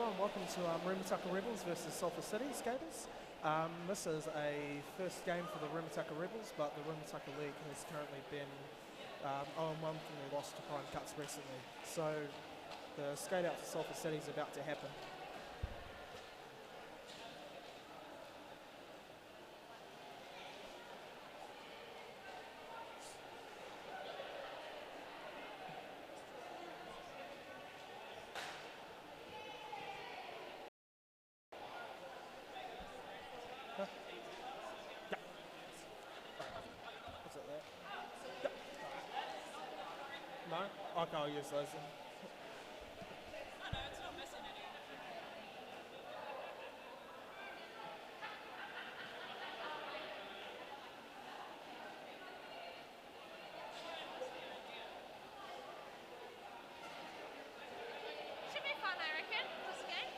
Hello and welcome to Remutaka Rebels versus Sulphur City Skaters. This is a first game for the Remutaka Rebels, but the Remutaka League has currently been 0-1 from their loss to Prime Cuts recently. So the skate out for Sulphur City is about to happen. What's it there? No? Okay, I'll use those then. Should be fun, I reckon, this game.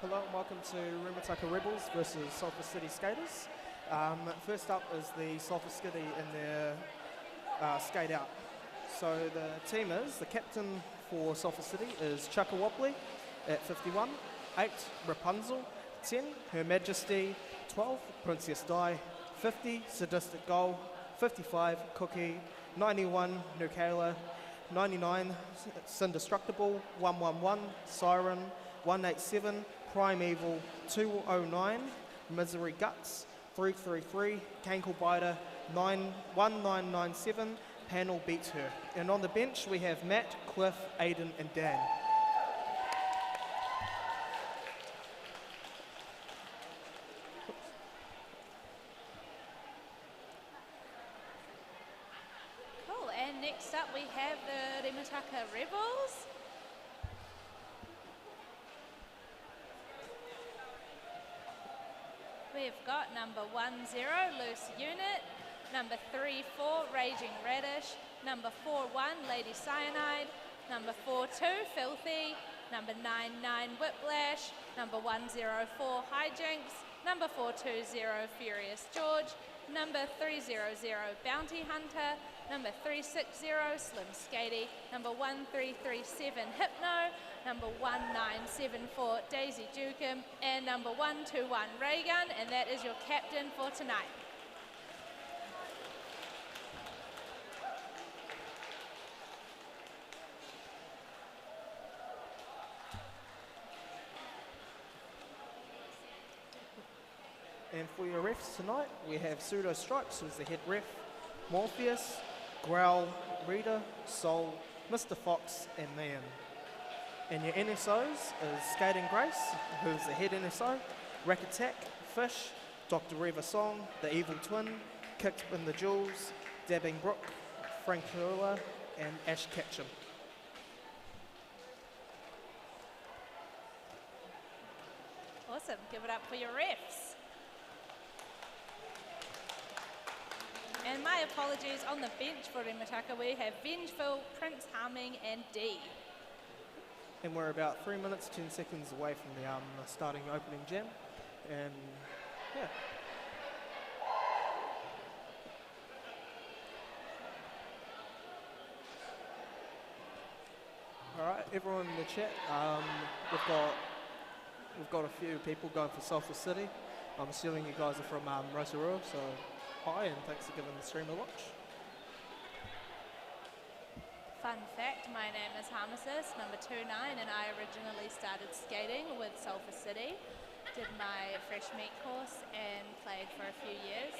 Hello and welcome to Remutaka Rebels versus Sulphur City Skaters. First up is the Sulphur City in their skate out. So the team is, the captain for Sulphur City is Chaka Wobbly at 51, 8 Rapunzel, 10 Her Majesty, 12 Princess Di, 50 Sadistic Goal, 55 Cookie, 91 Nukayla, 99 Sindestructible, 111 Siren, 187 Primeval, 209 Misery Guts, 333 Cankle Biter, 1997 Panel Beats Her. And on the bench we have Matt, Cliff, Aiden and Dan. Cool, and next up we have the Remutaka Rebels. We've got number 10, Loose Unit, number 34, Raging Radish, number 41, Lady Cyanide, number 42, Filthy, number 99, Whiplash, number 104, Hijinks, number 420, Furious George, number 300, Bounty Hunter, number 360, Slim Skatey, number 1337, Hypno, number 1974, Daisy Dukem, and number 121, Raygun, and that is your captain for tonight. And for your refs tonight, we have Pseudo Stripes, who's the head ref, Morpheus, Growl, Rita, Soul, Mr. Fox, and Man. And your NSOs is Skating Grace, who's the head NSO, Rack Attack, Fish, Dr. Reva Song, The Evil Twin, Kicked in the Jewels, Dabbing Brook, Frank Hurler, and Ash Ketchum. Awesome, give it up for your refs. And my apologies, on the bench for Remutaka we have Vengeful, Prince Harming, and D. And we're about 3 minutes, 10 seconds away from the starting opening jam. And yeah. All right, everyone in the chat, we've got a few people going for Sulphur City. I'm assuming you guys are from Rotorua, so hi and thanks for giving the stream a watch. Fun fact, my name is Harmesis, number 29, and I originally started skating with Sulphur City, did my fresh meat course and played for a few years.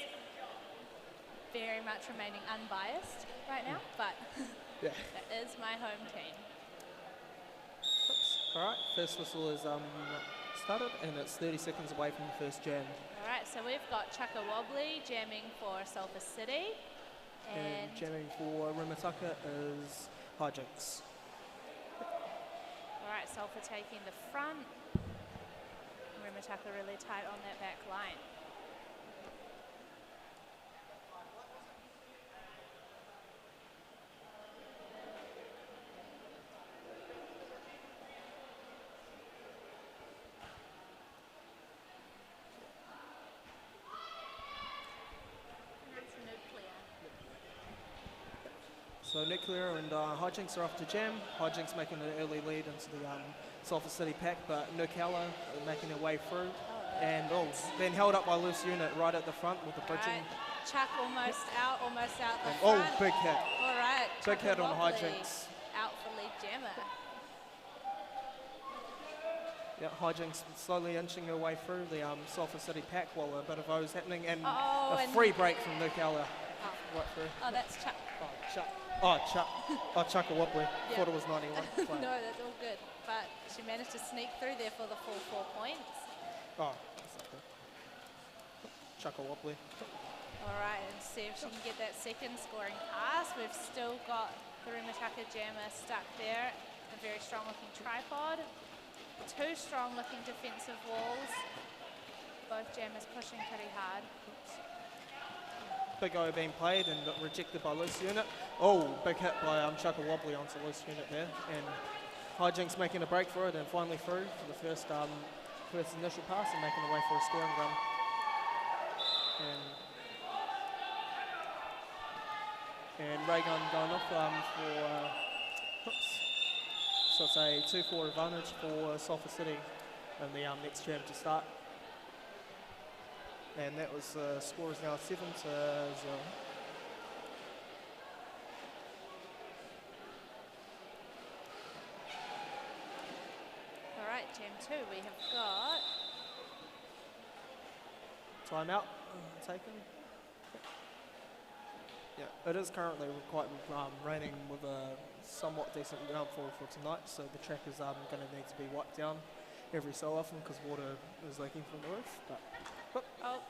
Very much remaining unbiased right now, but Yeah. that is my home team. All right, first whistle is started and it's 30 seconds away from the first jam. All right, so we've got Chukka Wobbly jamming for Sulphur City. And jamming for Remutaka is Hijinks. All right, Sulphur taking the front. Remutaka really tight on that back line. So Nuclear and Hijinks are off to jam. Hijinks making an early lead into the Sulphur City pack, but Nukala making her way through. And being held up by loose unit right at the front with the bridging. Right. Chuck almost out the front. Big hit. All right. Big hit on Wobbly Hijinks. Out for lead jammer. Yeah, Hijinks slowly inching her way through the Sulphur City pack while a bit of O's happening, and a free break from Nukala. Right through. Oh, that's Chuck. Chukka Wobbly. Yeah. Thought it was 91. No, that's all good. But she managed to sneak through there for the full 4 points. Oh, that's okay. Chukka Wobbly. All right, and see if she can get that second scoring pass. We've still got the Remutaka jammer stuck there. A very strong looking tripod. 2 strong looking defensive walls. Both jammers pushing pretty hard. Big O being played and got rejected by loose unit. Oh, big hit by Chukka Wobbly onto loose unit there. And Hijinks making a break for it and finally through for the first initial pass and making a way for a scoring run. And ray gun going off so it's a 2-4 advantage for Sulphur City in the next jam to start. And that was score is now 7-0. All right, jam 2, we have got Timeout taken. Yeah, it is currently quite raining with a somewhat decent downfall for tonight, so the track is going to need to be wiped down every so often because water is leaking from the roof. Oh.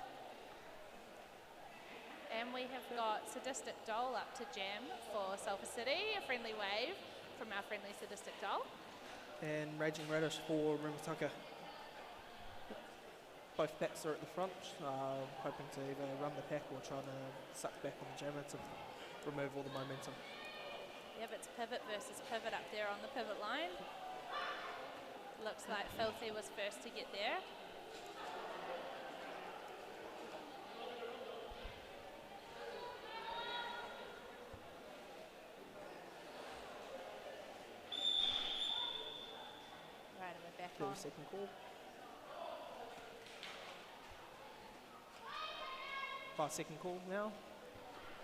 And we have got Sadistic Doll up to jam for Sulphur City, a friendly wave from our friendly Sadistic Doll. And Raging Radish for Remutaka. Both packs are at the front, hoping to either run the pack or trying to suck back on the jammer to remove all the momentum. Yep, it's pivot versus pivot up there on the pivot line. Looks like Filthy was first to get there. Right, we're back on. Second call. Second call now,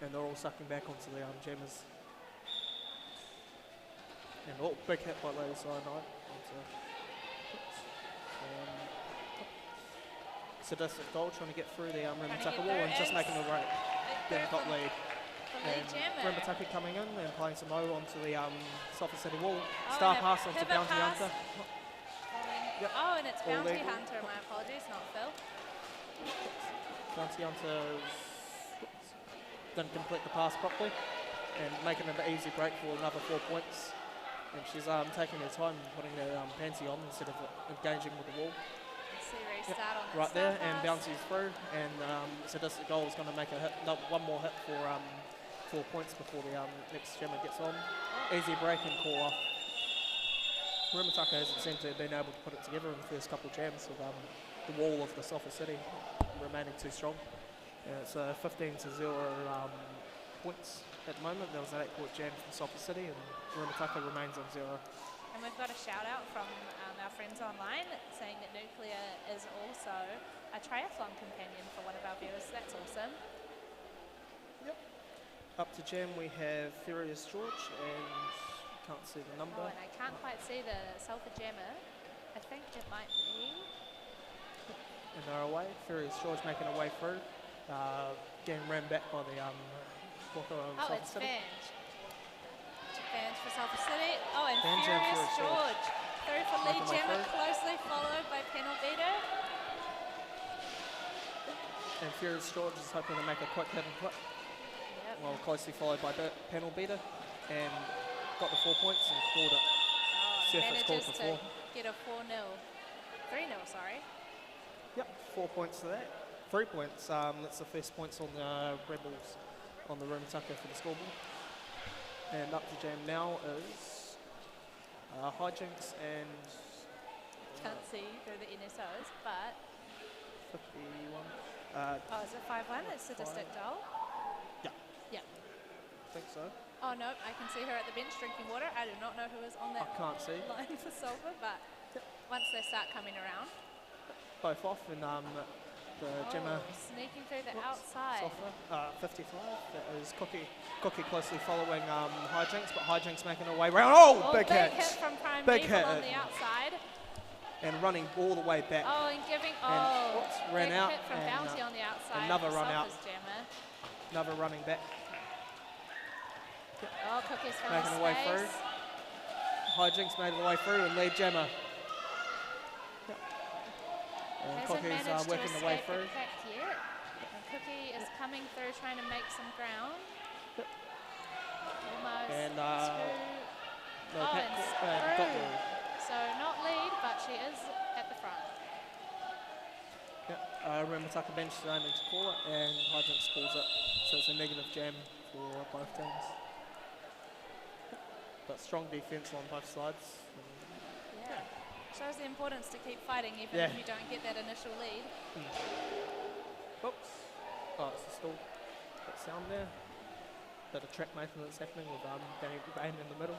and they're all sucking back onto the jammers. And big hit by Lady Cyanide. sadistic goal, trying to get through the Remutaka get wall through and just and making a right. Then got lead. For lead And jammer. Remutaka coming in and playing some low onto the Sulphur City wall. Oh, Star and a pass onto pivot Bounty pass. Hunter. Yep. Oh, and it's All Bounty legal. Hunter. My apologies, not Phil. Bounty Hunter didn't complete the pass properly and making an easy break for another 4 points. And she's taking her time and putting her panty on instead of engaging with the wall. Let's see restart on that Right there, star and pass. Bouncy's through, and sadistic goal is going to make a hit, one more hit for 4 points before the next jammer gets on. Easy break and call off. Remutaka hasn't seemed to have been able to put it together in the first couple of jams with the wall of the Sulphur City remaining too strong. And it's 15-0 points at the moment. There was an 8-point jam from Sulphur City, and Remutaka remains on 0. And we've got a shout out from our friends online saying that Nuclear is also a triathlon companion for one of our viewers. That's awesome. Yep. Up to jam we have Furious George, and can't see the number. Oh, and I can't quite see the Sulphur Jammer. I think it might be. And they're away. Furious George making a way through. Getting rammed back by the blocker of Oh, Sulphur it's City. Vange. Vange for Sulphur City. Oh, and Vange and Furious Furious George. Through for lead Making way jammer, through. closely followed by Panel Beater. And Furious George is hoping to make a quick hit and clip. Yep. Well, closely followed by Panel Beater. And got the 4 points and called it. Oh, See if it's called manages before. to get a 4-0. 3-0, sorry. Yep, 4 points to that. 3 points. That's the first points on the Rebels on the Remutaka for the scoreboard. And up to jam now is Hijinks and Can't see through the NSOs, but 51. oh, is it 5-1? It's Sadistic Doll. Yeah. Yeah. I think so. Oh no, I can see her at the bench drinking water. I do not know who is on I that can't see. line for Sulphur, but once they start coming around. Both off, and the Gemma Sneaking through the outside. Sulphur, 55. That is Cookie. Cookie closely following Hijinks, but Hijinks making her way round. Oh, big hit. From Prime Big Evil hit. on the outside. And running all the way back. Oh, and giving, ran big out. hit from And, Bounty on the outside. another run out. Sulphur's jammer. Another running back. Oh, Cookie's found Making her way through. space. Hijinks made her way through and lead Gemma. And Hasn't Cookie's managed to working the way escape through. the pack yet. And Cookie is coming through trying to make some ground. Yep. Almost And through. no Oh, pack, and got through. the So not lead, but she is at the front. Remutaka bench is aiming to call it, and Hijinks calls it. So it's a negative jam for both teams. But strong defence on both sides. Yeah. Shows the importance to keep fighting even Yeah. if you don't get that initial lead. Oops. Oh, it's a stall. That sound there. Bit of track maintenance happening with Bane in the middle.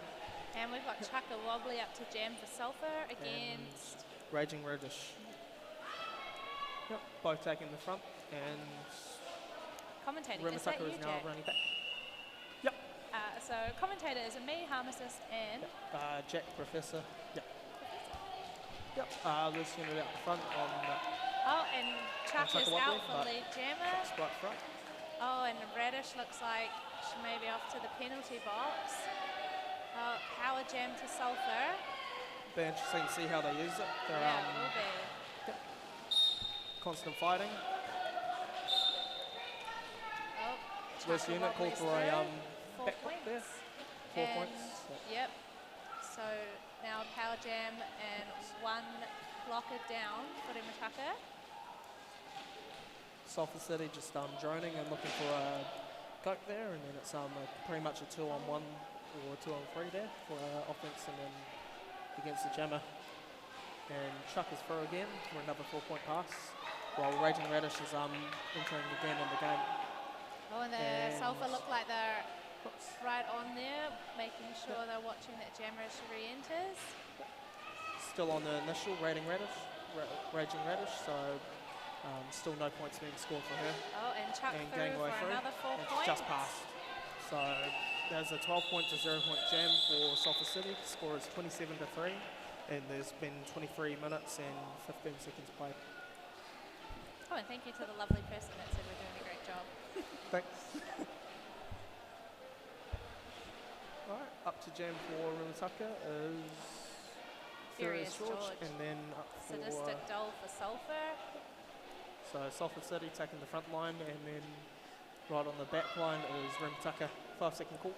And we've got Chaka Wobbly up to jam for Sulphur against. Raging Reddish. Yep, both taking the front, and Commentating. Is that Remutaka you, is now Jack? running back. Yep. So commentator is me, Harmacist, and Jack Professor. Yep. Yep. Loose unit out the front on oh, and Chuck Chaka is Wobbly, out for but lead jammer. Chuck's right front. Oh, and Radish looks like she may be off to the penalty box. Oh, power jam to Sulphur. Be interesting to see how they use it. They're Yeah, it will be. constant fighting. Oh, Loose Chaka unit called Wobbly's for a through. 4 back points. there. 4 And points. Yep. So now power jam and one blocker down for Remutaka. Sulphur City just droning and looking for a coke there, and then it's pretty much a 2-on-1 or 2-on-3 there for offense, and then against the jammer. And Chuck is through again for another 4-point pass, while Raging Radish is entering again in the game. Oh, and the And- Sulphur look like they're right on there, making sure they're watching that jammer as she re-enters. Still on the initial Raging Radish, so still no points being scored for her. Oh, and Chuck And through getting away for through. another 4 It's points. just passed. So there's a 12-point to 0-point jam for Sulphur City. The score is 27-3, and there's been 23 minutes and 15 seconds played. Oh, and thank you to the lovely person that said we're doing a great job. Thanks. Alright, up to jam for Remutaka is Furious George. and then up for Sadistic Doll for Sulphur. so Sulphur City taking the front line, and then right on the back line is Remutaka. 5-second call.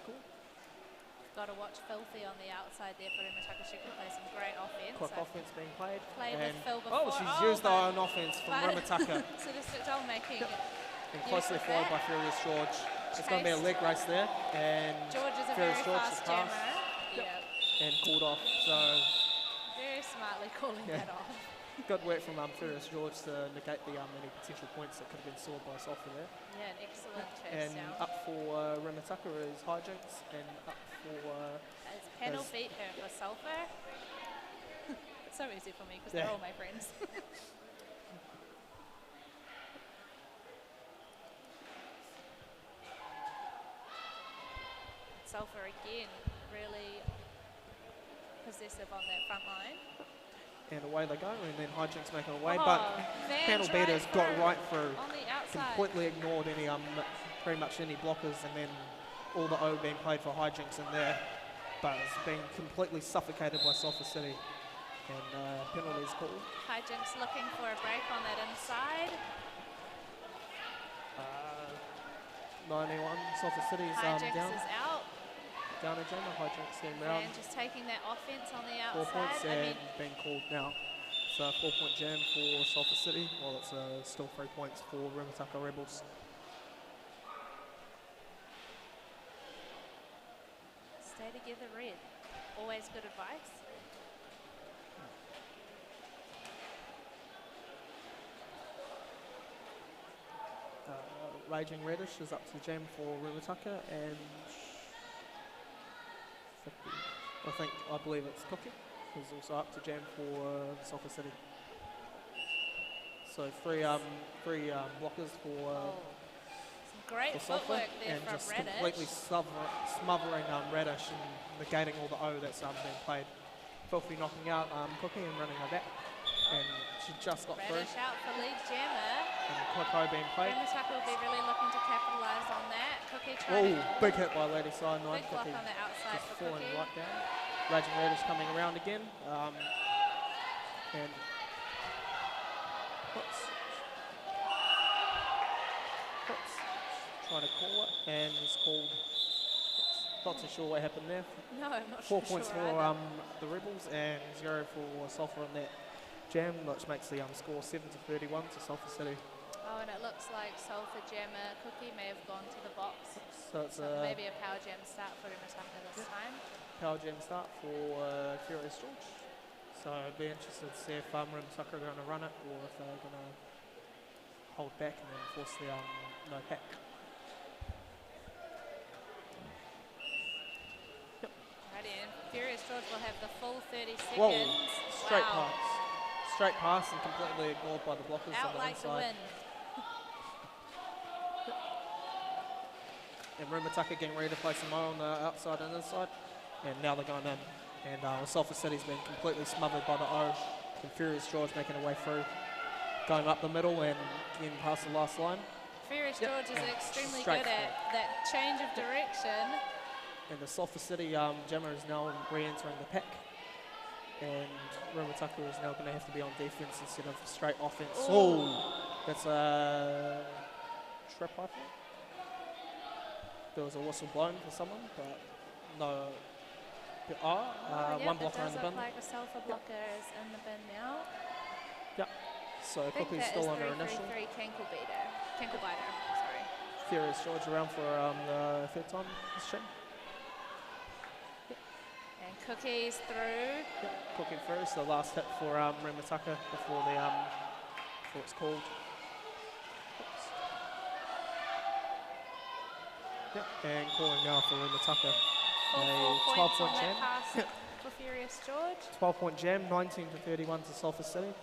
Got to watch Filthy on the outside there for Remutaka. She could play some great offense. Quick offense being played. Played and with Phil before. she's used her own offense from Remutaka. Sadistic Doll making And closely followed by Furious George. It's going to be a leg race there. And George is a Furious very George fast has jammer. passed. Yeah. And called off. So Very smartly calling that off. good work from Furious George to negate the any potential points that could have been scored by Sulphur there. Yeah, an excellent chase And down. up for Remutaka is Hijinks, and up for As Panel beat her for Sulphur. It's so easy for me because they're all my friends. Sulphur again, really possessive on that front line. and away they go, and then Hijinks making away, Oh, but Van's panel beaters right got through right through, on the outside. completely ignored any pretty much any blockers, and then all the O being played for Hijinks in there, but it's been completely suffocated by Sulphur City, and penalties called. Hijinks looking for a break on that inside. 91, Sulphur City's Hijinks down. is out. Down a jammer, Hijinks getting round. And just taking that offense on the 4 outside. points and being called now. So 4-point jam for Sulphur City, while it's still 3 points for Remutaka Rebels. Stay together, Red. Always good advice. Raging Reddish is up to jam for Remutaka, and I believe it's Cookie is also up to jam for Sulphur City. So three blockers for Some great for Sulphur, footwork there and from just Reddish. completely smothering Reddish and negating all the O that's being played. Filthy knocking out Cookie and running her back, and she just got through. Reddish out for lead jammer. And quick O being played. Remutaka will be really looking to capitalise on that. Cookie Oh, trying to big hit by Lady Side 9. big block Cookie on the outside just for falling Cookie. right down. Raging Reddish coming around again. And whoops. Trying to call it, and it's called. Not too sure what happened there. No, I'm not 4 sure points for either. the Rebels and 0 for Sulphur on that jam, which makes the score 7-31 to Sulphur City. Oh, and it looks like Sulphur jammer Cookie may have gone to the box. So it's Maybe a power jam start for Remutaka this time. power jam start for Furious George. So I'd be interested to see if Remutaka are going to run it, or if they're going to hold back and then force the no pack. Righty, and Furious George will have the full 30 seconds. Whoa, straight Wow. pass. Straight pass and completely ignored by the blockers Out on the like the inside. wind. And Remutaka getting ready to play some more on the outside and inside. And now they're going in. And Sulphur City's been completely smothered by the O. And Furious George making a way through. Going up the middle and getting past the last line. Furious Yep, George is and extremely straight good at that change of direction. And the Sulphur City jammer is now re-entering the pack. And Remutaka is now going to have to be on defense instead of straight offense. Ooh. Oh, that's a trip, I think. There was a whistle blown for someone, but no. One blocker in the It does bin. look like a Sulphur blocker is in the bin now. Yep. So I think Cookie's that still is under initial. 3-3-3 Cankle Biter, sorry. Furious George around for the third time this stream. And Cookie's through. Yep. Cookie through. So the last hit for Remutaka before the before it's called. Oops. Yep. And calling now for Remutaka. Full A 4 points 12-point on jam. that pass for Furious George. 12-point jam, 19-31 to Sulphur City.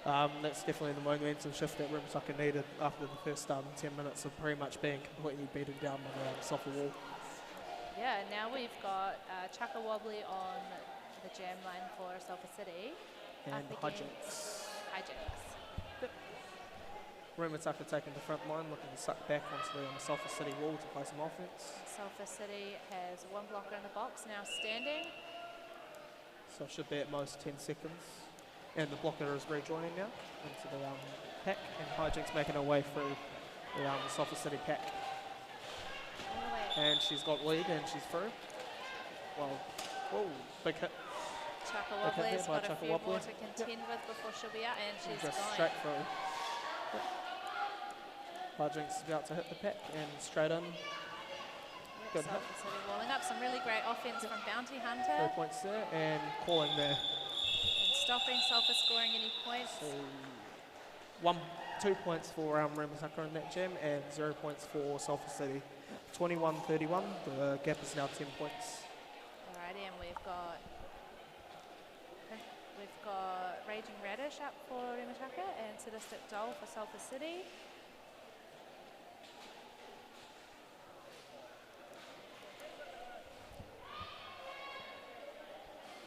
That's definitely the momentum shift that Remutaka needed after the first 10 minutes of pretty much being completely beaten down by the Sulphur wall. Yeah, now we've got Chaka Wobbly on the jam line for Sulphur City. And up Hijinks. against Hijinks. Remutaka taking the front line, looking to suck back onto the Sulphur City wall to play some offense. Sulphur City has one blocker in the box, now standing. So it should be at most 10 seconds. And the blocker is rejoining now into the pack, and Hijinks making her way through the Sulphur City pack. All the way. And she's got lead and she's through. Well, whoa, big hit. Chaka Big hit there Wobbly's by got a Chaka few more Wobbly. to contend with before she'll be out, and she's Just gone. straight through. Hijinks is about to hit the pack and straight in. Good hit. Sulphur City walling up. Some really great offense from Bounty 3 Hunter. points there and calling there. And stopping Sulphur scoring any points. So 2 points for Remutaka in that gem and 0 points for Sulphur City. 21-31, the gap is now 10 points. Alrighty, and we've got Raging Radish up for Remutaka and Sadistic Doll for Sulphur City.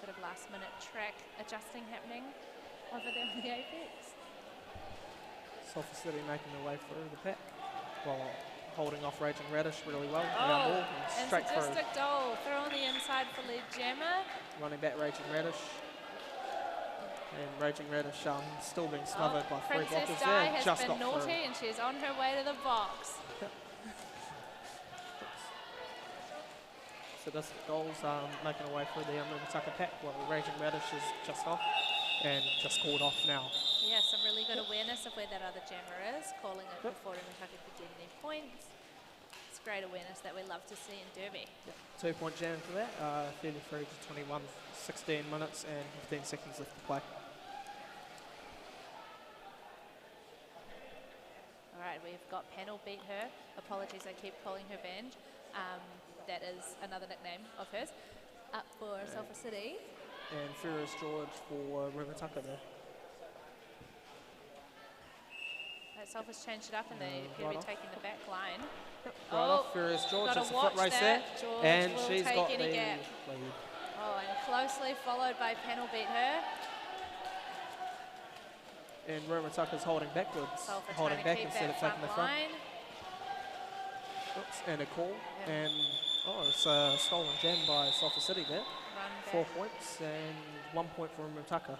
Bit of last minute track adjusting happening over there on the Apex. Sulphur City making their way through the pack while holding off Raging Radish really well. Oh, And and straight through. Sadistic Doll throw on the inside for lead jammer. Running back Raging Radish. And Raging Radish still being smothered by 3 Princess blockers Di there. has Just been got naughty through. and she's on her way to the box. Sadistic Goals making her way through the Remutaka pack while Raging Radish is just off and just called off now. Yeah, some really good awareness of where that other jammer is, calling it before Remutaka could get any points. It's great awareness that we love to see in Derby. 2 point jam for that, 33 to 21, 16 minutes and 15 seconds left to play. All right, we've got Panel beat her. Apologies, I keep calling her Vange. That is another nickname of hers. Up for Sulphur City. And Furious George for Remutaka there. Sulphur's changed it up and they appear to right be off. taking the back line. Right off, Furious George, gotta it's a watch foot race that. there. George And will she's take got any the gap. lead. Oh, and closely followed by Panel beat her. And Remutaka's holding backwards, Sulphur holding trying back to keep instead that of taking the front. line. Oops, and a call. Yeah. And it's a stolen jam by Sulphur City there. Run back. 4 points and 1 point for Remutaka.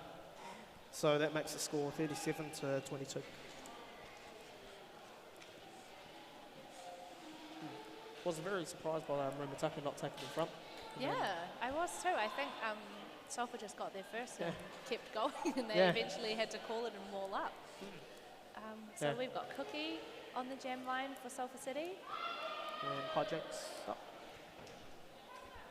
So that makes the score 37 to 22. Was very surprised by Remutaka not taking the front. Yeah, I was too. I think Sulphur just got there first and kept going and they Yeah. eventually had to call it and wall up. So Yeah. we've got Cookie on the jam line for Sulphur City. And Hijinks up.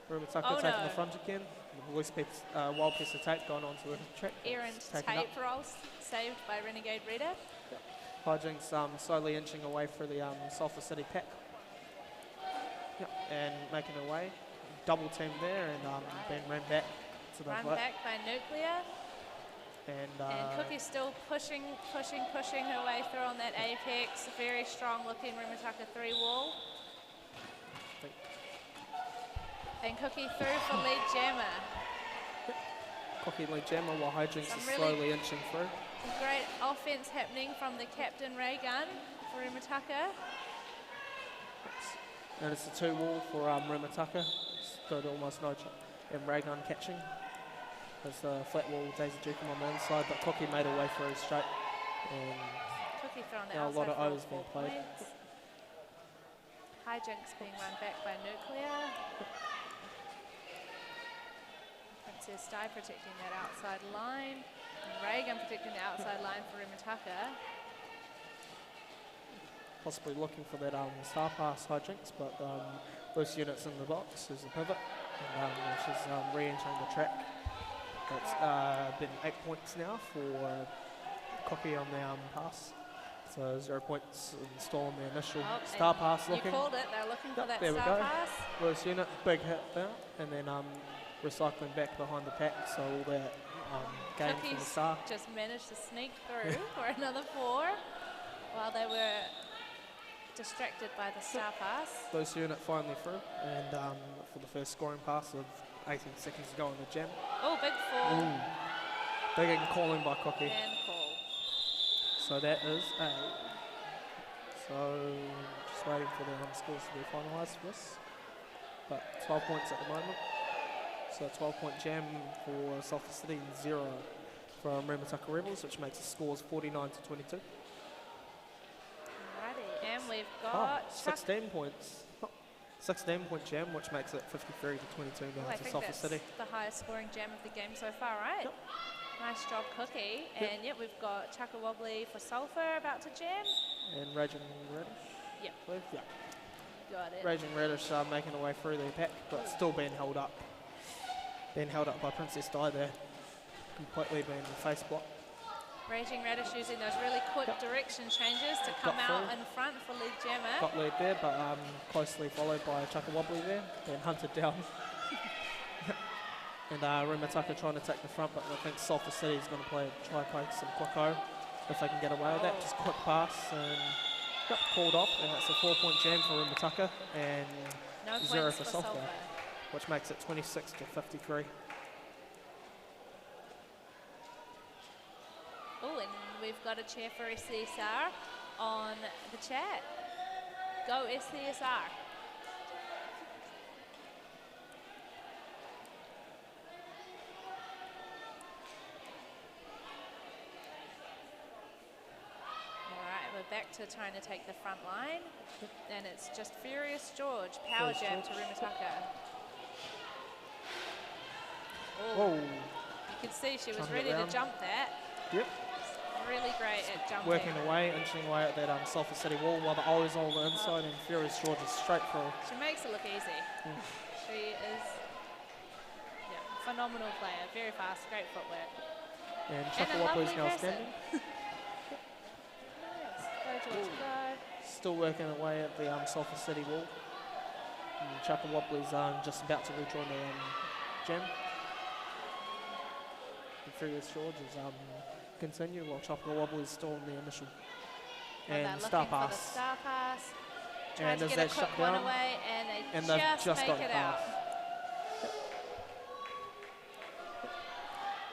Remutaka Oh, taking no. the front again. The loose piece, wild piece of tape going onto the track. Errant It's taken up. tape roll saved by Renegade Reader. Hijinks slowly inching away through the Sulphur City pack. Yep, and making her way. Double team there and then ran back to the Run right. back by Nuclear. And Cookie's still pushing her way through on that apex. Very strong looking Remutaka 3 wall. And Cookie through for lead jammer. Cookie lead jammer while Hijinks Some is really- slowly inching through. Great offense happening from the captain Ray Gun for Remutaka. And it's a 2 wall for Remutaka. It's got almost no and Raygun catching. There's the flat wall Daisy Dukem on the inside, but Cookie made her way through straight. And Cookie throwing the yeah, a outside lot of for O's being 4 played. points. Hijinks being run back by Nuclear. Princess Di protecting that outside line. And Reagan protecting the outside line for Remutaka. possibly looking for that star pass Hijinks, but loose units in the box is the pivot. And she's re-entering the track. It's been 8 points now for Cookie on the pass. So 0 points installed on the initial star pass looking. You called it, they're looking for that there we star go. pass. Loose unit, big hit there, and then recycling back behind the pack, so all that gain from the Cookies star. just managed to sneak through for another 4 while they were distracted by the star pass. Loose unit finally through, and for the first scoring pass of 18 seconds to go in the jam. Oh, big fall. Big and calling by Cookie. And call. So that is a So just waiting for the scores to be finalised for this. But 12 points at the moment. So a 12-point jam for Sulphur City, 0 from Remutaka Rebels, which makes the scores 49 to 22. Alrighty, and we've got 16 points. 16-point jam, which makes it 53 to 22 now to Sulphur City. The highest scoring jam of the game so far, right? Yep. Nice job, Cookie. And yep, we've got Chaka Wobbly for Sulphur about to jam. And Raging Radish. Yep. Yeah. Got it. Raging Radish making their way through their pack, but still being held up. Being held up by Princess Di there. Completely being face block. Raging Radish using those really quick direction changes to come out in front for lead jammer. Got lead there, but closely followed by Chaka Wobbly there, being hunted down. And Remutaka trying to take the front, but I think Sulphur City is going to try play some quick-o if they can get away with that. Just quick pass and called off, and that's a 4-point jam for Remutaka and no 0 for Sulphur, which makes it 26 to 53. Oh, and we've got a cheer for SCSR on the chat. Go SCSR. Back to trying to take the front line, and it's just Furious George, power jam to Remutaka. Oh, you can see she was ready to jump that. Yep. Really great at jumping. Working away, inching away at that Sulphur City wall while the O's on the inside and Furious George is straight through. She makes it look easy. She is phenomenal player, very fast, great footwork. And Chaka Wobbly's now standing. Still working away at the Sulphur City wall. And Chaka Wobbly's just about to rejoin the jam. And Furious George is continue while Chaka Wobbly's still in the initial. And star pass. For the star pass. And to get a quick one away, and they just make it out.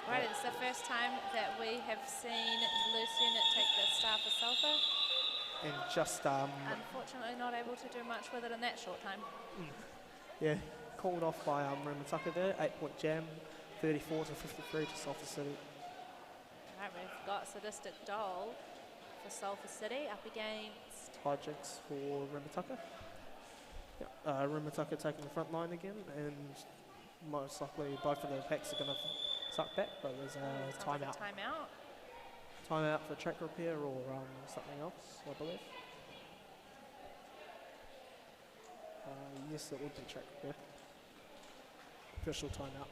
Right, it's the first time that we have seen loose unit take the star for Sulphur. And just unfortunately not able to do much with it in that short time. Yeah, called off by Remutaka there, 8-point jam, 34 to 53 to Sulphur City. Alright, we've got Sadistic Doll for Sulphur City up against Hijinks for Remutaka. Yep. Remutaka taking the front line again, and most likely both of the packs are going to suck back, but there's a timeout. Timeout for track repair or something else, I believe. Yes, it would be track repair. Official timeout.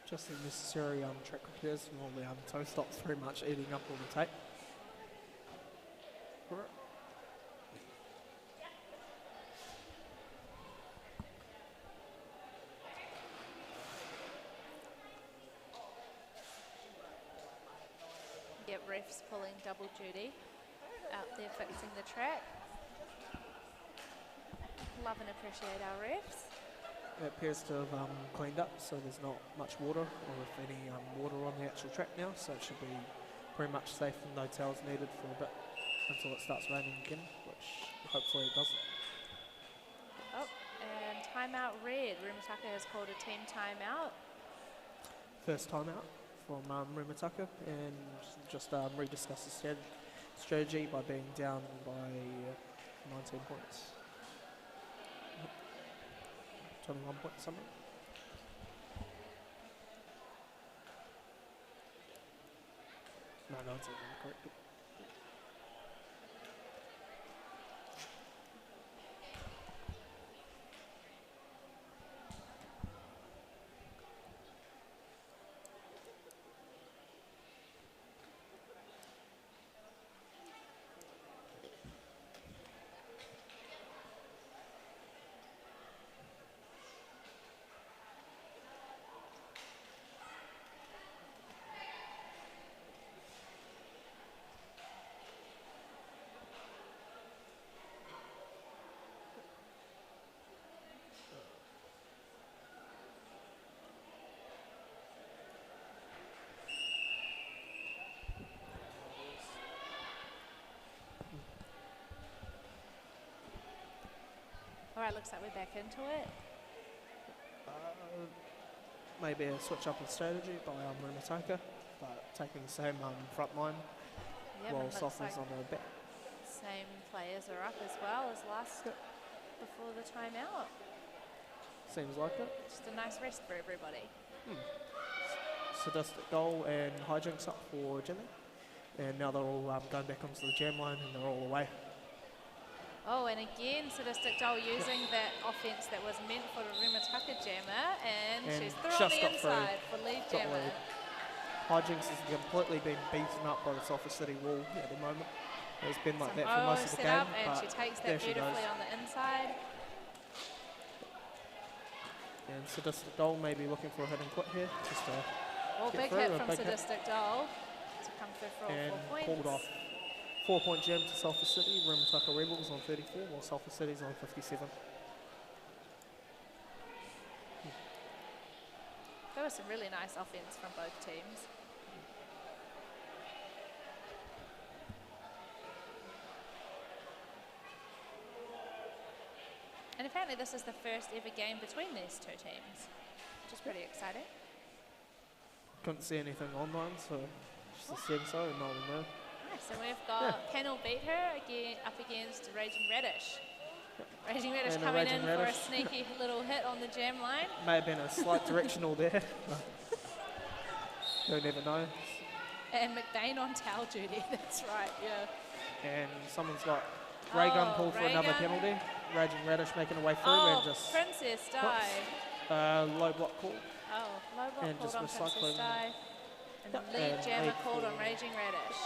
Just the necessary track repairs from all the toe stops very much eating up all the tape. Yep, refs pulling double duty out there fixing the track. Love and appreciate our refs. It appears to have cleaned up, so there's not much water, or if any water on the actual track now, so it should be pretty much safe and no tails needed for a bit until it starts raining again, which hopefully it doesn't. Oh, and timeout red. Remutaka has called a team timeout. First timeout from Remutaka, and just rediscuss the strategy by being down by 19 points. 21 points something. No, it's correct. right, looks like we're back into it. Maybe a switch up in strategy by Remutaka, but taking the same front line Yep, while and looks Sulphur's like on the back. same players are up as well as last before the timeout. Seems like it. Just a nice rest for everybody. Sadistic goal and hijinks up for Jimmy. And now they're all going back onto the jam line and they're all away. Oh, and again, Sadistic Doll using that offense that was meant for the Remutaka jammer, and she's through on the inside for lead jammer. Hijinks has completely been beaten up by the Sulphur City wall at the moment. It's been like that for most of the game. And she takes that beautifully on the inside. And Sadistic Doll may be looking for a hit and quit here. Just to big hit from Sadistic Doll to come through for all 4 points. Pulled off. 4-point gem to Sulphur City. Remutaka Rebels on 34, while Sulphur City's on 57. There was some really nice offense from both teams. And apparently this is the first ever game between these two teams, which is pretty exciting. Couldn't see anything online, so just assume so, and no one know. Nice, and we've got Panel beat her again up against Raging Radish. Raging Radish coming in for a sneaky little hit on the jam line. May have been a slight directional there. You'll never know. And McBain on towel duty, that's right, yeah. And someone's got ray gun pulled for another penalty. Raging Radish making a way through and just... Princess dive. Low block call. Low block called on Princess dive. And the lead jammer called on Raging Radish.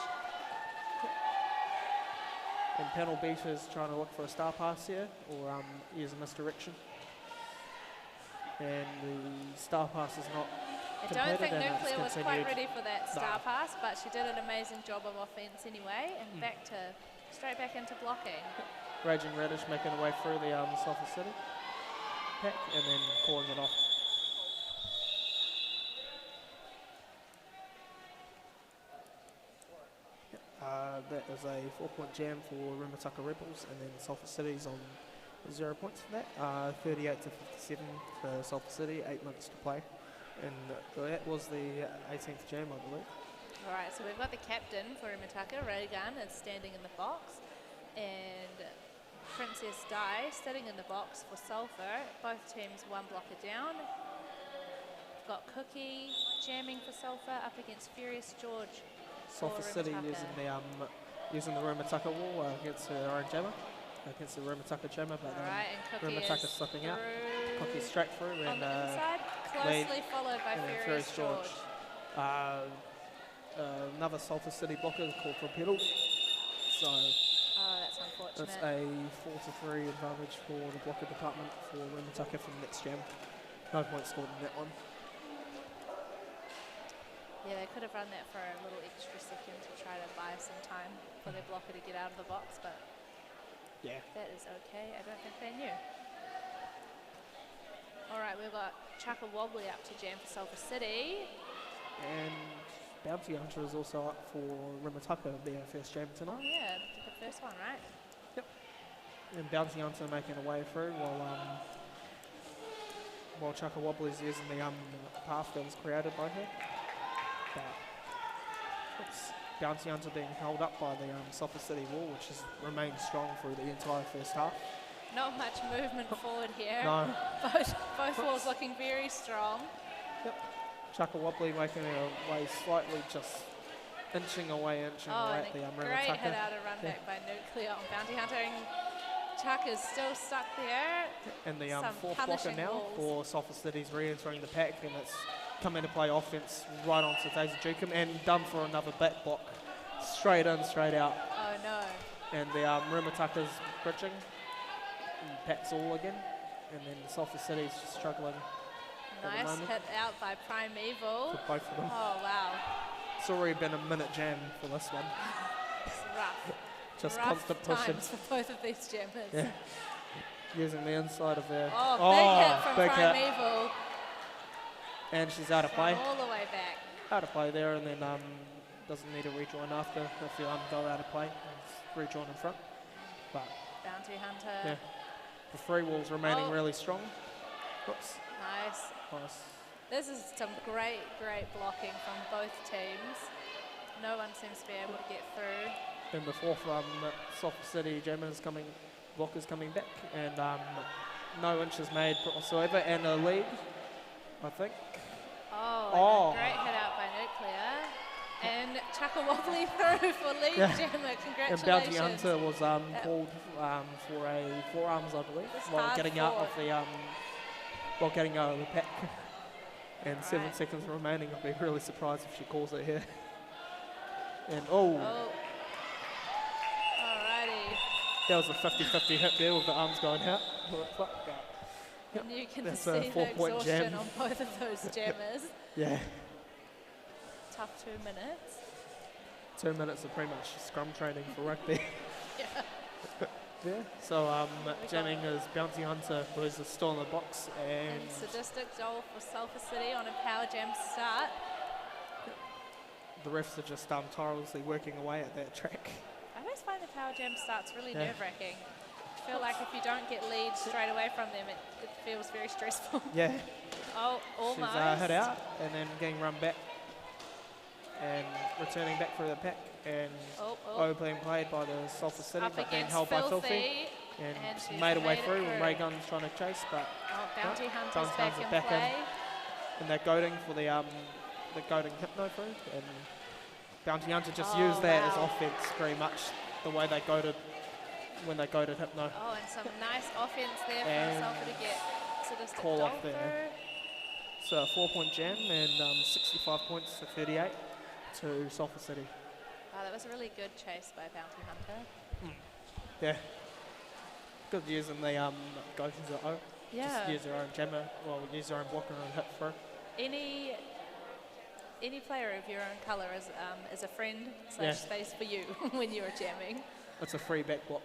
And Panel beaters trying to look for a star pass here, or use a misdirection. And the star pass is not I don't think Nuclear was quite ready for that star pass, but she did an amazing job of offense anyway, and straight back into blocking. Raging Radish making a way through the Sulphur City pack, and then calling it off. That is a 4-point jam for Remutaka Rebels, and then Sulphur City's on 0 points for that. 38 to 57 for Sulphur City, 8 minutes to play. And that was the 18th jam, I believe. All right, so we've got the captain for Remutaka, Raygun, is standing in the box, and Princess Di sitting in the box for Sulphur. Both teams one blocker down. We've got Cookie jamming for Sulphur up against Furious George. Sulphur City using the Remutaka wall against her own jammer, against the Remutaka jammer, but Remutaka slipping out. Cookie straight through on and the inside, closely followed by Furious George. Another Sulphur City blocker called for pedal. So that's unfortunate. It's a 4-3 advantage for the blocker department for Remutaka from next jam. No points scored in that one. Yeah, they could have run that for a little extra second to try to buy some time for their blocker to get out of the box, but that is okay. I don't think they knew. All right, we've got Chaka Wobbly up to jam for Sulphur City. And Bounty Hunter is also up for Remutaka, their first jam tonight. Oh yeah, the first one, right? Yep. And Bounty Hunter making a way through while Chaka Wobbly is using the path that was created by her. But Bounty Hunter being held up by the Sulphur City wall, which has remained strong through the entire first half. Not much movement forward here. No. Both walls looking very strong. Yep. Chaka Wobbly making her way slightly, just inching away at the Remutaka. Great hit out of run back by Nuclear on Bounty Hunter. And Chaka's still stuck there. And the fourth blocker now for Sulphur City's re-entering the pack, and it's come into play offense right onto Daisy Jukum and done for another back block. Straight in, straight out. Oh no. And the Remutaka's bridging. And packs all again. And then the Sulphur City's just struggling. Nice hit out by Primeval. For both of them. Oh wow. It's already been a minute jam for this one. It's rough. Just rough constant pushing. For both of these jammers. Yeah. Using the inside of their... big hit from Primeval. And she's out of play. All the way back. Out of play there, and then doesn't need a rejoin after if you go out of play. It's rejoin in front. But Bounty Hunter The free wall's remaining really strong. Whoops. Nice. Nice. This is some great blocking from both teams. No one seems to be able to get through. In the fourth, Sulphur City blockers coming back, and no inches made whatsoever, and a lead, I think. Oh, and a great hit out by Nuclear. And Chaka wobbly through for lead, Gemma. Congratulations. And Bounty Hunter was called for a forearms, I believe, while getting out of the pack. And 7 seconds remaining. I'd be really surprised if she calls it here. And alrighty. That was a 50-50 hit there with the arms going out. And you can see the exhaustion on both of those jammers. Yeah. Tough 2 minutes. 2 minutes of pretty much scrum training for rugby. Yeah. So jamming is Bounty Hunter, who is still in the box, and Sadistic Joel for Sulphur City on a power jam start. The refs are just tirelessly working away at that track. I always find the power jam starts really nerve-wracking. I feel like if you don't get leads straight away from them, it feels very stressful. Yeah. Oh, almost. She's hit out and then getting run back and returning back through the pack, and being played by the Sulphur City, but being held by Filthy. And she's made her way through, and Ray Gunn's trying to chase, but Bounty Hunter's back in play. And they're goading for the goading hypno through, and Bounty Hunter just used that as offense pretty much the way they goaded when they goaded hypno. Oh, and some nice offense there for Sulphur to get Sadistic call off through. there. So a 4-point jam and 65 points to 38 to Sulphur City. Wow, that was a really good chase by Bounty Hunter. Yeah. Good using the goes as O. Yeah. Just use their own jammer, use their own blocker and hit through. Any player of your own colour is a friend / space for you when you're jamming. It's a free back block.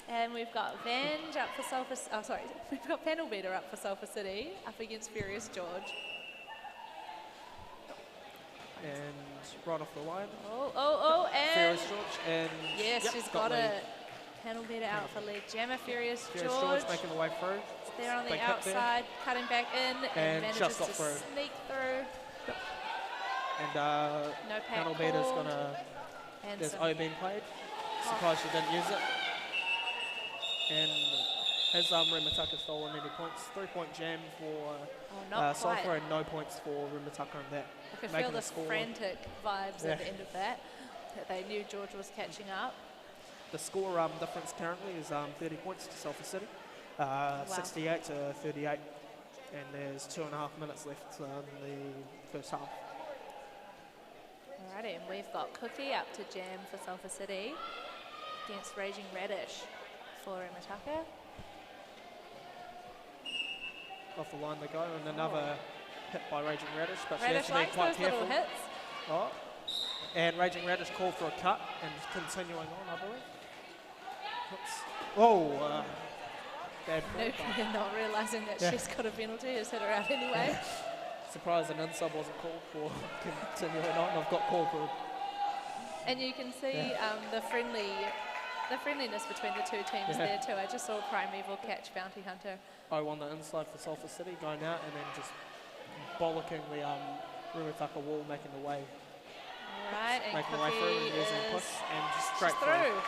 And we've got Vange up for Sulphur. Oh, sorry, we've got Panel Beater up for Sulphur City up against Furious George. And right off the line. And Furious George, and yes, she's got a Panel Beater out for lead. Jammer Furious George making the way through. There on the outside, cutting back in, and manages just to through. sneak through. And no pack Panel Beater's gonna. There's O being played. Surprised she didn't use it. And has Remutaka stolen any points? 3-point jam for Sulphur, and no points for Remutaka on that. I could feel the frantic vibes at the end of that they knew George was catching up. The score difference currently is 30 points to Sulphur City, 68 to 38, and there's 2.5 minutes left in the first half. Alrighty, and we've got Cookie up to jam for Sulphur City against Raging Radish for Remutaka. Off the line they go, and another hit by Raging Radish, but Radish she has to be quite careful. Little hits. And Raging Radish called for a cut and continuing on, I believe. Bad Nuclear not realising that she's got a penalty, has hit her out anyway. Surprised an in-sub wasn't called for continuing on. I've got called for. And you can see the friendliness between the two teams there too. I just saw Primeval catch Bounty Hunter. On the inside for Sulphur City, going out and then just bollocking the Remutaka wall, making the way. Right, and making the way through and using push and just straight through.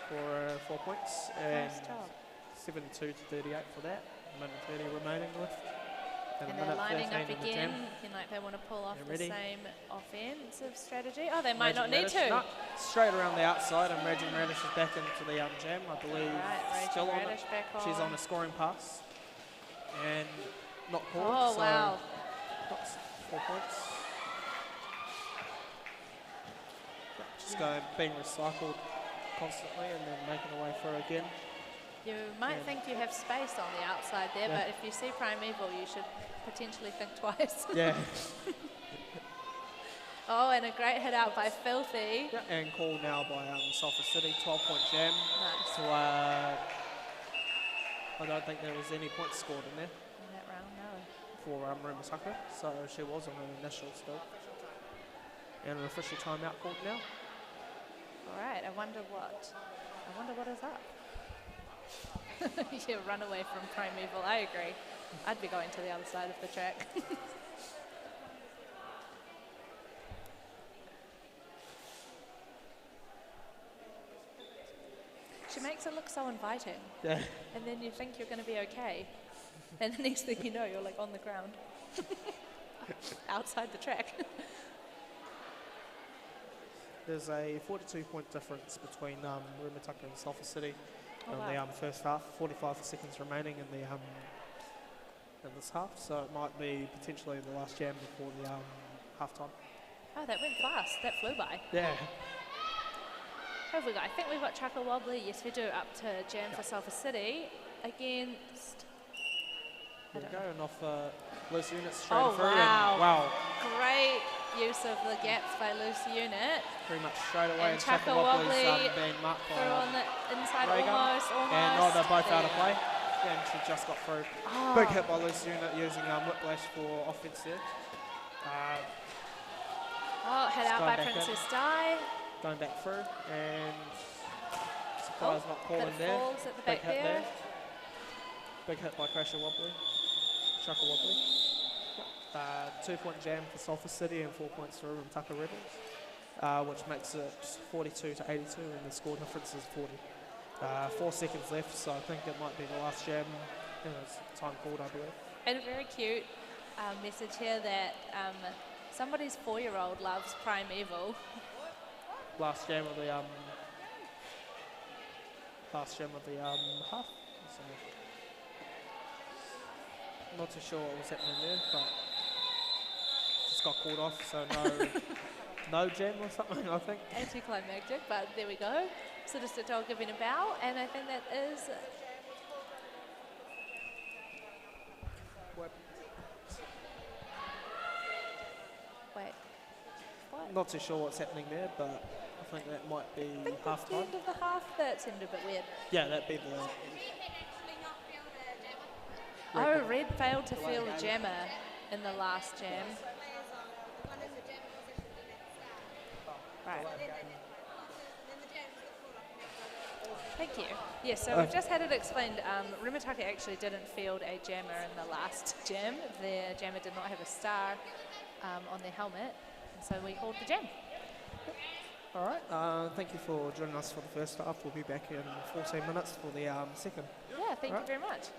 For 4 points. And nice job. 72 to 38 for that. A minute 30 remaining left. And they're lining up again, looking like they want to pull off the same offensive strategy. Oh, they might not need to. No, straight around the outside, and Raging Radish is back into the jam, I believe. Right, still on Radish back on. She's on a scoring pass. And not called. Oh, wow. 4 points. Just being recycled constantly and then making the way through again. You might think you have space on the outside there, but if you see Primeval, you should potentially think twice. Yeah. And a great hit out by Filthy. Yeah, and called now by Sulphur City, 12-point jam. Nice. So I don't think there was any points scored in there. In that round, no. For Remutaka, so she was on an initial still. And an official timeout called now. All right, I wonder what is up. Yeah, run away from Primeval. I agree. I'd be going to the other side of the track. She makes it look so inviting. Yeah. And then you think you're going to be okay. And the next thing you know, you're like on the ground. Outside the track. There's a 42-point difference between Remutaka and Sulphur City in wow. the first half. 45 seconds remaining in the in this half, so it might be potentially the last jam before the half time. Oh, that went fast. That flew by. Yeah. Who have we got? I think we've got Chuckle Wobbly. Yes, we do. Up to jam for Sulphur City against. There we go, and off loose units straight through. Wow. And wow. Great use of the gaps by loose unit. Pretty much straight away. And Chuckle Wobbly being marked by through on the inside Reagan. almost. And no, they're both out of play. And she just got through. Oh. Big hit by loose unit using Whiplash for offense there. Head out by Princess Di. Going back through. And Supply's not calling there. Falls at the Big back hit there. Big hit by Crasher Wobbly. Chuckle Wobbly. 2-point jam for Sulphur City and 4 points for Remutaka Rebels, which makes it 42 to 82, and the score difference is 40. 4 seconds left, so I think it might be the last jam. It's time called, I believe. And a very cute message here that somebody's 4-year-old loves Primeval. Last jam of the half. So, not too sure what was happening there, but just got called off, so no jam or something, I think. Anticlimactic, but there we go. So just a dog giving a bow, and I think that is. Wait. What? Not too sure what's happening there, but I think that might be I think half that's the time. end of the half. That seemed a bit weird. Yeah, that'd be the. Oh, Red failed to field a jammer in the last jam. Right. Thank you. Yes, so we've just had it explained. Remutaka actually didn't field a jammer in the last jam. Their jammer did not have a star on their helmet, and so we called the jam. All right. Thank you for joining us for the first half. We'll be back in 14 minutes for the second. Yeah, thank you very much.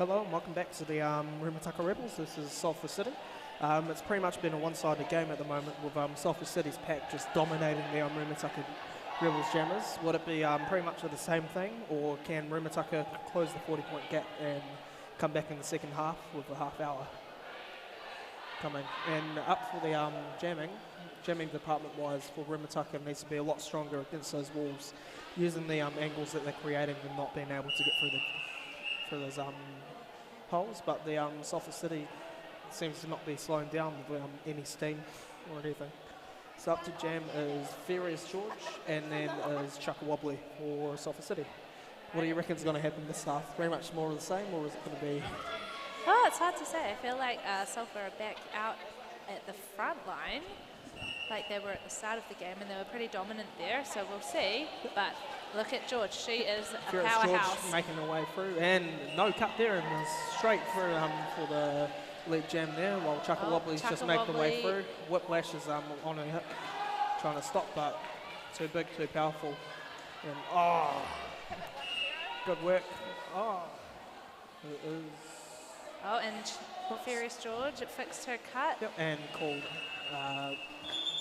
Hello and welcome back to the Remutaka Rebels. This is Sulphur City. It's pretty much been a one-sided game at the moment with Sulphur City's pack just dominating the Remutaka Rebels jammers. Would it be pretty much the same thing, or can Remutaka close the 40-point gap and come back in the second half with a half hour coming? And up for the jamming department-wise for Remutaka needs to be a lot stronger against those walls, using the angles that they're creating and not being able to get through those holes. But the Sulphur City seems to not be slowing down with any steam or anything. So up to jam is Furious George, and then is Chucka Wobbly for Sulphur City. What do you reckon is going to happen this half? Very much more of the same, or is it going to be... Oh, it's hard to say. I feel like Sulphur are back out at the front line, like they were at the start of the game, and they were pretty dominant there, so we'll see. But look at George. She is a Furious powerhouse. George making her way through, and no cut there, and straight through for the lead jam there, while Chucka Wobbly's just making her way through. Whiplash is on her hip, trying to stop, but too big, too powerful. And good work. It is. Oh, and Furious George, it fixed her cut. Yep, and called.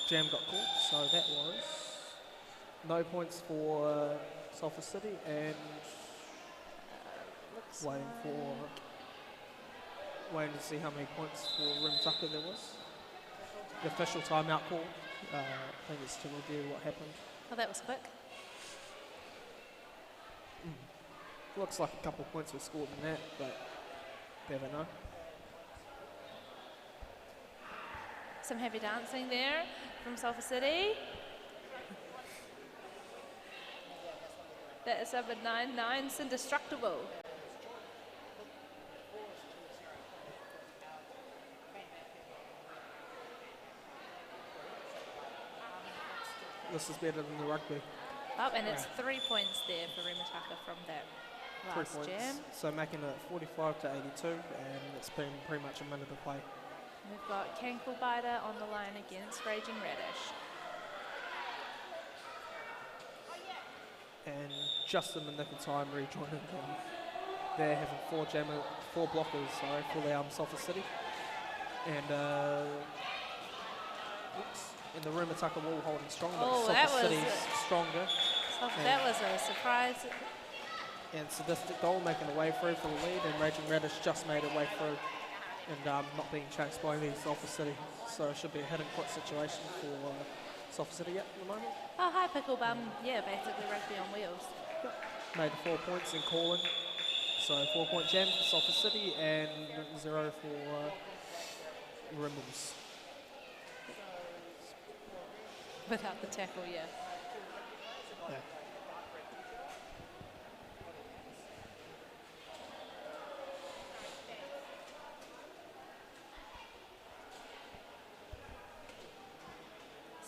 Jam got called, so that was no points for Sulphur City, and waiting to see how many points for Remutaka there was. The official timeout call. I think it's to review what happened. Oh, that was quick. Looks like a couple of points were scored in that, but never know. Some heavy dancing there from Sulphur City. That is number 9, Indestructible. This is better than the rugby. Oh, and it's 3 points there for Remutaka from that 3 last points. jam. So making it 45 to 82, and it's been pretty much a minute of play. We've got Cankle Biter on the line against Raging Radish. And just in the nick of time rejoining them. They're having four blockers for the Sulphur City. And in the Remutaka wall holding strong, but Sulphur City's stronger. That was a surprise. And Sadistic Goal making a way through for the lead, and Raging Radish just made her way through and not being chased by the Sulphur City. So it should be a hit and quit situation for Sulphur City at the moment. Oh, hi, Pickle Bum. Yeah, basically rugby on wheels. Made 4 points in calling. So 4-point jam for Sulphur City and 0 for Rebels. Without the tackle, yeah.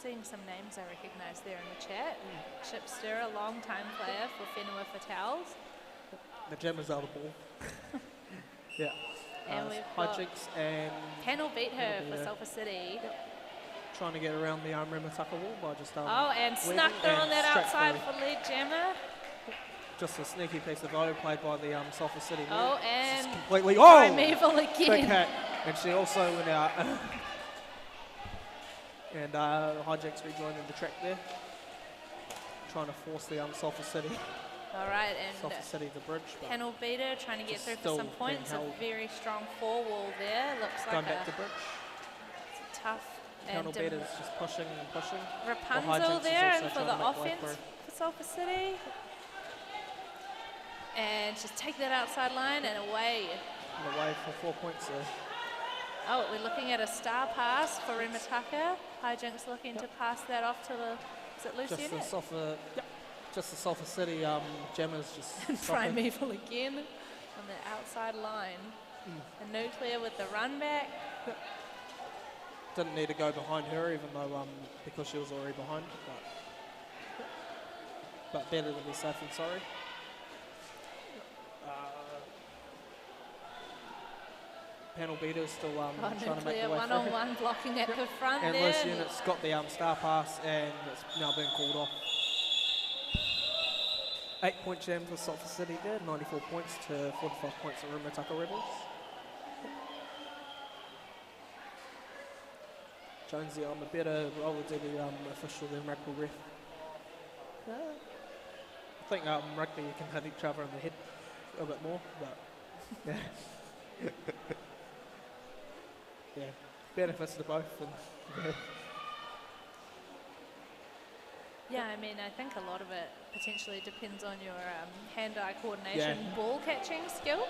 Seeing some names I recognise there in the chat. Chipster, a long-time player for Whenua Fatales. The jammers out of the ball. Yeah. And we've got Hijinks and... Panel beat her for Sulphur City. Trying to get around the Remutaka wall by just... and snuck her on that outside for lead jammer. Just a sneaky piece of O played by the Sulphur City. Oh, and completely... Primeval again. Big hit. And she also went out. And Hijinks rejoining the track there. Trying to force the Sulphur City. All right, and Sulphur City the bridge. Panel beater trying to get through for some points. A very strong four wall there. Looks like going back to bridge. It's a tough. Panel beater's just pushing and pushing. Rapunzel there and for the offense for Sulphur City. And just take that outside line and away. And away for 4 points there. Oh, we're looking at a star pass for Remutaka. Hijinks looking to pass that off to the, is it loose just unit? Just the Sulphur City jammers just Primeval again on the outside line. And Nuclear with the run back. Didn't need to go behind her, even though because she was already behind. But better than be safe than sorry. Panel beater still trying to make the way one-on-one blocking at the front and there. loose unit's got the star pass, and it's now been called off. 8-point jam for Sulphur City there, 94 points to 45 points for Remutaka Rebels. Jonesy on the better roller derby official than rugby ref. I think rugby you can hit each other in the head a bit more, but yeah. Yeah, benefits to both. And, yeah. Yeah, I mean, I think a lot of it potentially depends on your hand-eye coordination, ball catching skills,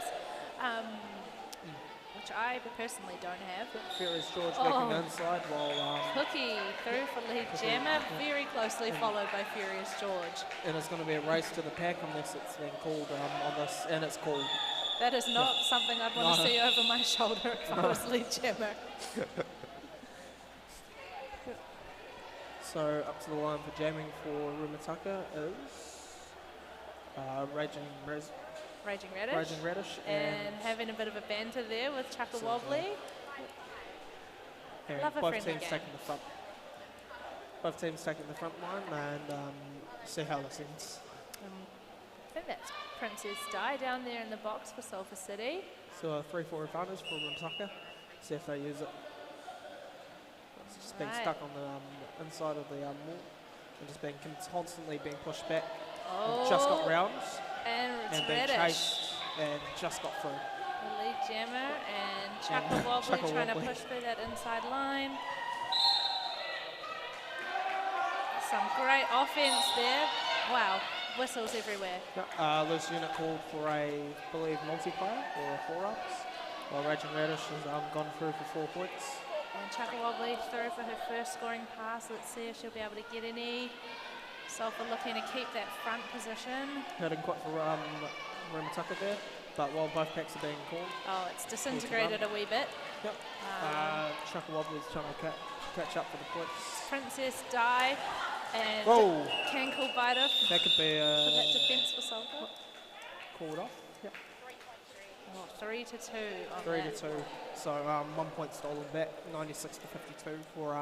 which I personally don't have. Furious George working inside while... Cookie through for lead jammer, very closely followed by Furious George. And it's going to be a race to the pack unless it's been called on this, and it's called. That is not something I'd want to see over my shoulder if I was lead jammer. So up to the line for jamming for Remutaka is Raging Radish. And having a bit of a banter there with Chuckle Wobbly. And Love a both friendly teams game. taking the front. Both teams taking the front line and see how this ends. I think that's Princess Di down there in the box for Sulphur City. So a 3-4 advantage for Remutaka. See if they use it. It's just being stuck on the inside of the wall and just being constantly being pushed back. And just got rounds And it's being Reddish. chased and just got through. The lead jammer and Chuckle Wobbly Chuckle trying Wobbly. to push through that inside line. Some great offense there. Wow, whistles everywhere. Loose unit called for a, I believe, multiplayer or 4-ups. While Raging Radish has gone through for 4 points. And Chuckle Wobbly through for her first scoring pass. Let's see if she'll be able to get any. Sulphur looking to keep that front position. Hurting quite for Remutaka there, but while both packs are being called. Oh, it's disintegrated a wee bit. Yep. Chuckle Wobbly's trying to catch up for the points. Princess Di and Cankle Biter That could be for that defence for Sulphur. Called off. Yep. 3-2 on 3-2. So 1 point stolen back, 96 to 52 for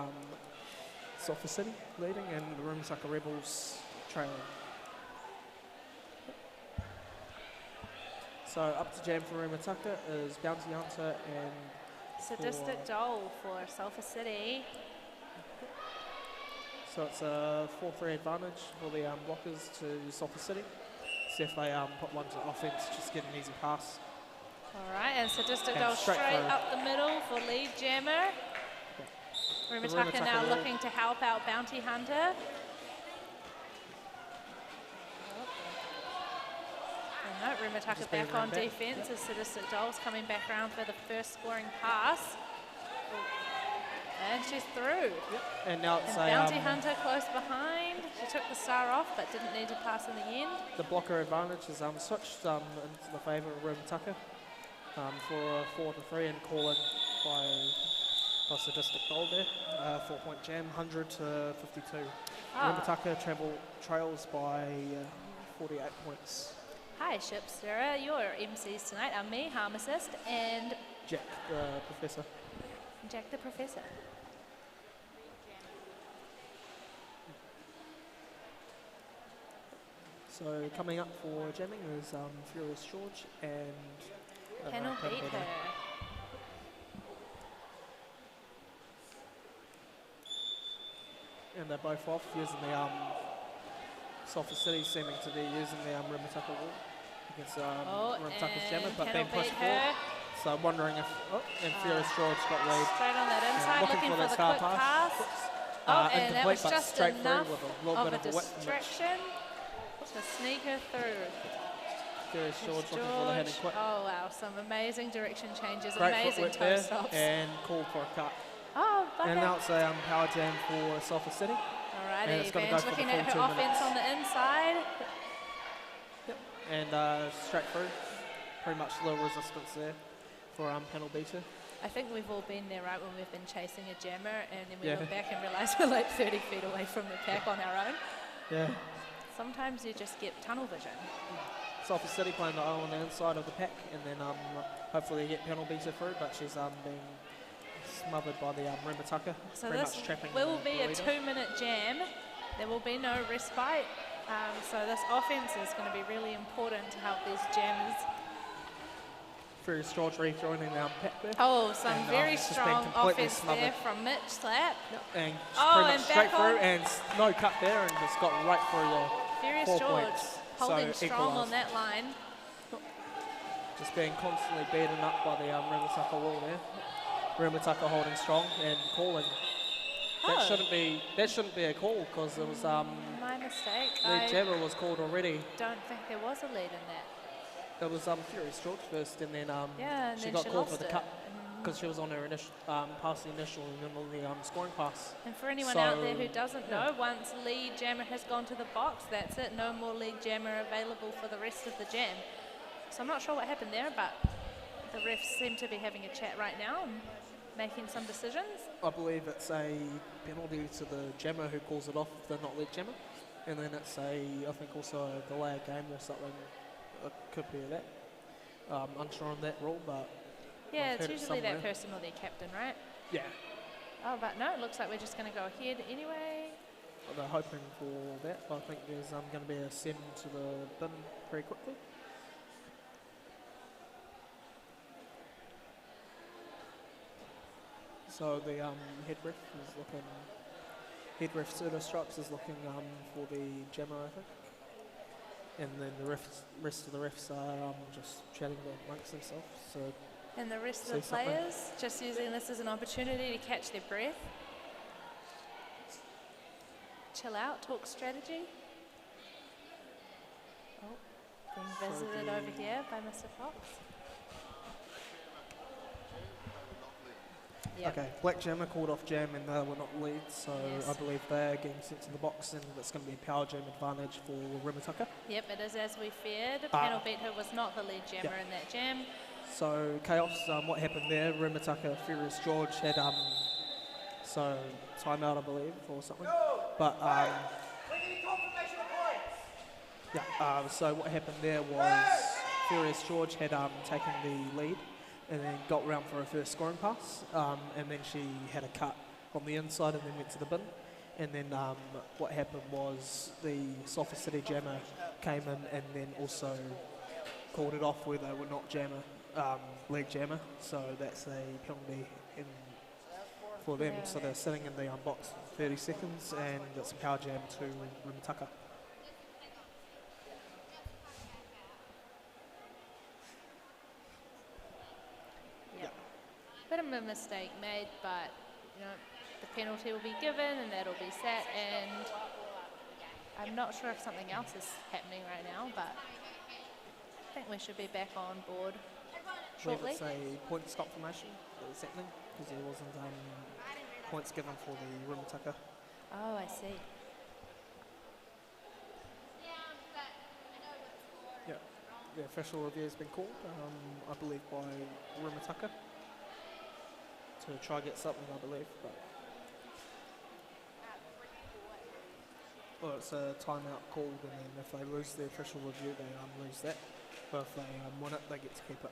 Sulphur City leading and the Remutaka Rebels trailing. So up to jam for Remutaka is Bounty Hunter and Sadistic Doll for Sulphur City. So it's a 4-3 advantage for the blockers to Sulphur City. See if they put one to offense, just get an easy pass. All right, and Sadistic And Doll straight straight through. up the middle for lead jammer. Remutaka now looking to help out Bounty Hunter. And no, Remutaka back on defense as Sadistic Doll's coming back around for the first scoring pass. And she's through. And now it's And Bounty Hunter close behind. She took the star off but didn't need to pass in the end. the blocker advantage is switched into the favour of Remutaka for a 4-3 and call in by Sadistic Doll there. 4-point jam, 100 to 52. Remutaka trails by 48 points. Hi, Shipster. Your MCs tonight are me, Harmacist, and Jack, the professor. Jack the Professor. So coming up for jamming is Furious George and Panel beat her. And they're both off using the Sulphur City seeming to be using the Remutaka wall against Remutaka's jammer, but being pushed forward. So I'm wondering if and Furious George got lead. Straight on that inside, looking for the quick pass. And that was just enough of a distraction to sneak her through. Furious George looking for the heading quick. Oh wow, some amazing direction changes, Great amazing footwork toe there, stops. and called for a cut. Oh, bugger. And now it's a power jam for Sulphur City. Alrighty, it's gonna Van's go for the looking at full her 2 offense minutes. on the inside. And straight through. Pretty much little resistance there for panel beater. I think we've all been there, right, when we've been chasing a jammer and then we look back and realise we're like 30 feet away from the pack on our own. Yeah. Sometimes you just get tunnel vision. Sulphur City playing the O on the inside of the pack, and then hopefully they get panel beater through, but she's being smothered by the Remutaka. So very this much trapping will the be a leader. 2-minute jam. There will be no respite. So this offense is going to be really important to help these gems. Furious George rejoining the pack there. Oh, some And, very just being strong completely offense smothered. there from Mitch Slap. And Oh, pretty and much straight back through, on. and no cut there, and just got right through the Furious 4 George points. holding So strong on equalised. that line. Just being constantly beaten up by the Remutaka wall there. Remutaka holding strong and calling. That shouldn't be a call, because it was My mistake. lead I jammer was called already. don't think there was a lead in that. It was Furious George first, and then Yeah, and she then got she called for lost the it. cut because she was on her initial past the initial and then on the scoring pass. And for anyone So, out there who doesn't yeah. know, once lead jammer has gone to the box, that's it. No more lead jammer available for the rest of the jam. So I'm not sure what happened there, but the refs seem to be having a chat right now and making some decisions. I believe it's a penalty to the jammer who calls it off if they're not lead jammer, and then it's I think also a delay of game or something. It could be that. Unsure on that rule, but Yeah, I've it's heard it usually that somewhere. person or their captain, right? Yeah, Oh, but no, it looks like we're just going to go ahead anyway. they're hoping for that. But I think there's going to be a send to the bin pretty quickly. So the head ref is looking. Head ref Suda Stripes is looking for the jammer, I think. And then the rest of the refs are just chatting amongst themselves. So And the rest of the See something? players just using this as an opportunity to catch their breath. Chill out, talk strategy. Oh, being visited over here by Mr. Fox. Yep. Okay, black jammer called off jam and they were not leads, so Yes. I believe they're getting sent to the box and it's going to be a power jam advantage for Remutaka. Yep, it is as we feared. Panel beat her was not the lead jammer in that jam. So chaos, what happened there? Remutaka, Furious George had so timeout I believe or something. But yeah, so what happened there was Furious George had taken the lead and then got round for a first scoring pass, and then she had a cut on the inside and then went to the bin. And then what happened was the Sulphur City jammer came in and then also called it off where they were not jammer, leg jammer. So that's a penalty for them. Yeah. So they're sitting in the box 30 seconds and it's a power jam to Remutaka. Bit of a mistake made, but you know, the penalty will be given and that'll be set, and I'm not sure if something else is happening right now, but I think we should be back on board I shortly. believe it's a point stop formation that was happening because there wasn't points given for the Remutaka. Oh, I see. Yeah, the official review has been called, I believe by Remutaka to try get something, I believe. But well, it's a timeout called, and then if they lose the official review, they lose that. But if they win it, they get to keep it.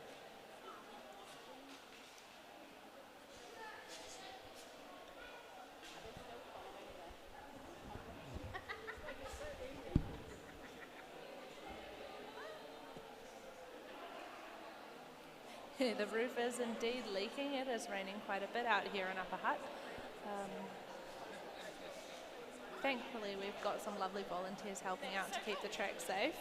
The roof is indeed leaking. It is raining quite a bit out here in Upper Hutt. Thankfully, we've got some lovely volunteers helping out to keep the track safe.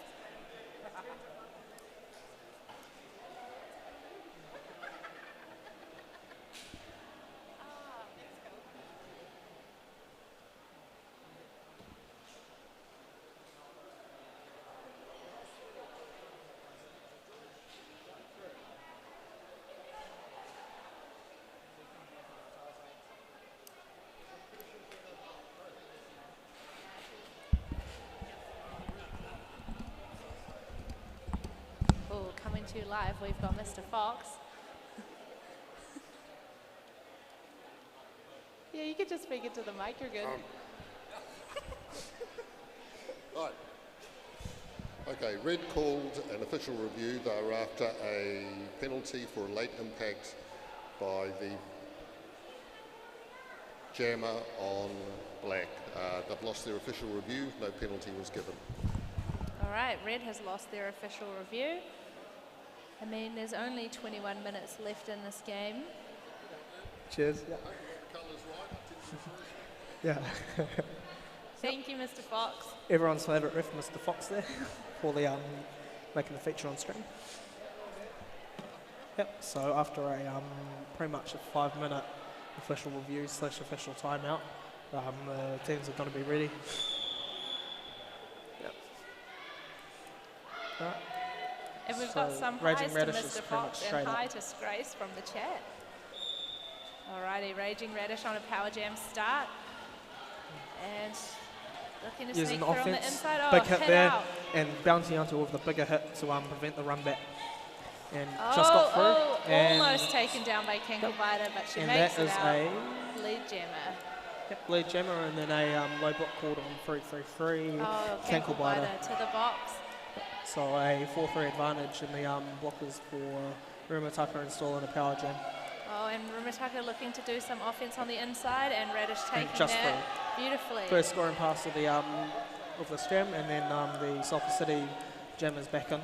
Oh, coming to you live, we've got Mr. Fox. Yeah, you could just speak into the mic, you're good. Right. Okay, Red called an official review. They were after a penalty for a late impact by the jammer on black. They've lost their official review, no penalty was given. All right, red has lost their official review. I mean, there's only 21 minutes left in this game. Cheers. Yeah. Thank you, Mr. Fox. Everyone's favourite ref, Mr. Fox, there, for the making the feature on stream. Yep. So after a pretty much a 5-minute official review / official timeout, the teams are going to be ready. Yep. Right. And we've So got some Raging highs to Radish is Mr. pretty Fox much and straight high up. to Grace from the chat. Alrighty, Raging Radish on a power jam start. And looking to Using sneak through on the offense, inside. Oh, big hit there, out. and Bounty Hunter with the bigger hit to prevent the run back. And just got through. And Almost taken down by Kenkelbiter, but she and makes that it is out. a Lead jammer. lead jammer, and then a low block called on 3-3-3. Oh, Kenkelbiter. Kenkelbiter to the box. So a 4-3 advantage in the blockers for Remutaka installing a power jam. Oh, and Remutaka looking to do some offense on the inside, and Radish taking just that beautifully. First scoring pass of this jam, and then the Sulphur City jam is back in.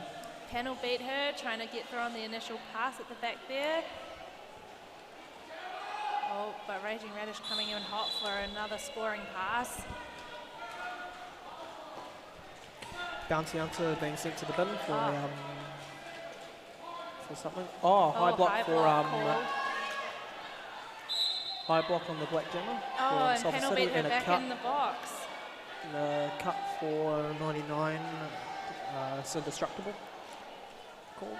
Panel beat her, trying to get through on the initial pass at the back there. Oh, but Raging Radish coming in hot for another scoring pass. Bounty Hunter being sent to the bin for something. Oh, high block for called. high block on the black jammer. Oh, and Sulphur Panel City, beat her and a back cut, in the box. and a cut for 99. It's indestructible. Called.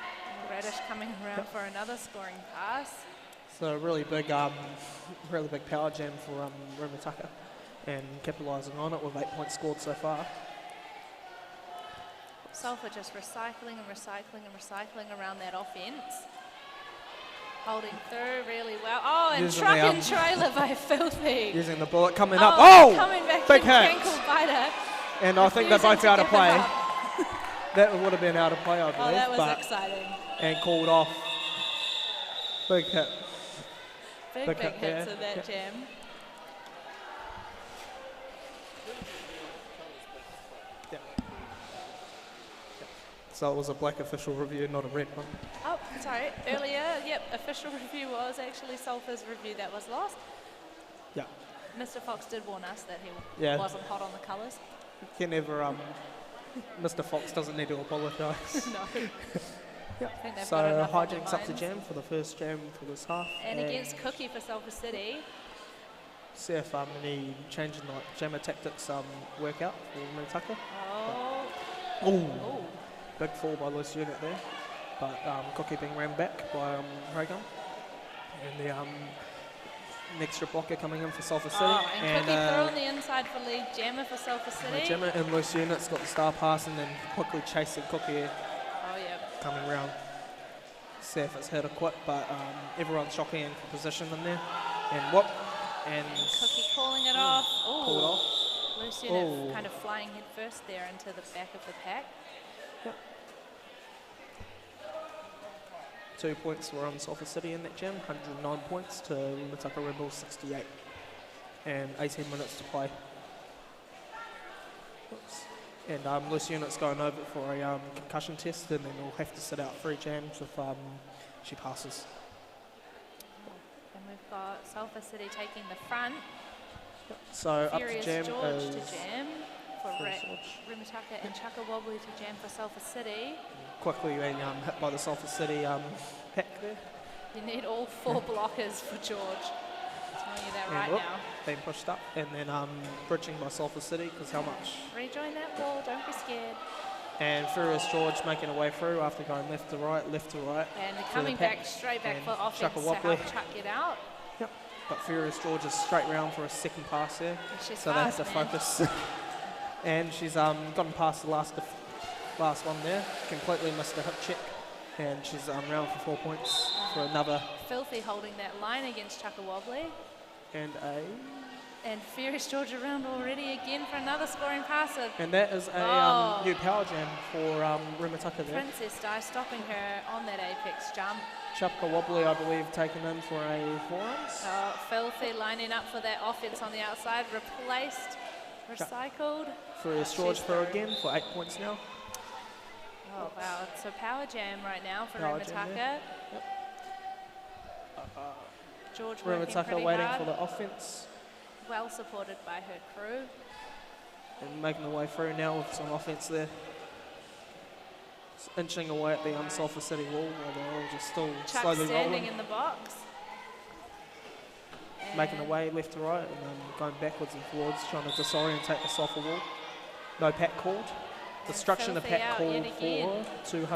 Radish coming around for another scoring pass. So really big power jam for Remutaka, and capitalising on it with 8 points scored so far. Sulphur just recycling and recycling and recycling around that offense. Holding through really well. Oh, and Using truck the, and trailer by Filthy. Using the bullet coming up. Oh! Coming back big in, hit. Kenkelbiter. And I think they're refusing both to out of give it play. up. That would have been out of play, I believe. Oh, that was but, exciting. and called off. Big hit. Big hit hits there. of that jam. So it was a black official review, not a red one. Oh, sorry. Earlier, yep, official review was actually Sulphur's review that was lost. Yeah. Mr. Fox did warn us that he Yeah. wasn't hot on the colours. Can never, Mr. Fox doesn't need to apologise. No. I think they've So got enough on hijinks their up the minds. jam for the first jam for this half. And against Cookie for Sulphur City. See if any change in like jammer tactics work out for Remutaka. Oh. Ooh. Ooh. Big fall by loose unit there, but Cookie being rammed back by Raygun. And the an extra blocker coming in for Sulphur City. Oh, and Cookie through on the inside for lead jammer for Sulphur City. Jammer in loose units got the star pass and then quickly chasing Cookie Oh, yeah. coming round. See if it's hit or quit, but everyone's shocking in position in there. And whoop, and Cookie calling it off. Ooh. pulled off. Loose unit Ooh. kind of flying head first there into the back of the pack. Yep. 2 points for Sulphur City in that jam, 109 points to Remutaka Rebels 68. And 18 minutes to play. Oops. And loose unit's going over for a concussion test, and then we'll have to sit out 3 jams if she passes. And we've got Sulphur City taking the front. So Furious up to jam George is to jam for Furious George. Remutaka, and Chaka Wobbly to jam for Sulphur City. quickly being hit by the Sulphur City hack there. You need all 4 blockers for George. I'm telling you that right whoop, now. being pushed up, and then bridging by Sulphur City, because how much? Rejoin that wall, don't be scared. And Furious George making a way through after going left to right. And through coming the pack. back straight back And for offense Chaka to Wobbly. help Chuck get out. Yep. But Furious George is straight round for a second pass there, She's so fast, they have to man. focus. And she's gotten past the last one there, completely missed a hip check, and she's round for 4 points for another. Filthy holding that line against Chaka Wobbly. And Furious George around already again for another scoring pass. And that is a Oh. new power jam for Remutaka there. Princess Di stopping her on that apex jump. Chapka Wobbly, I believe, taken in for a forearms. Oh, Filthy lining up for that offense on the outside. Replaced, recycled. For a George throw again for 8 points now. Oh, wow. It's a power jam right now for Power jam Remutaka. there. Yep. George working Remutaka pretty waiting hard. for the offense. Well supported by her crew. And making their way through now with some offense there. Inching away at the Sulphur City wall while they're all just still Chuck slowly standing rolling. in the box. Making their way left to right and then going backwards and forwards, trying to disorientate the Sulphur wall. No pack called. Destruction of Filthy pack out called yet again. for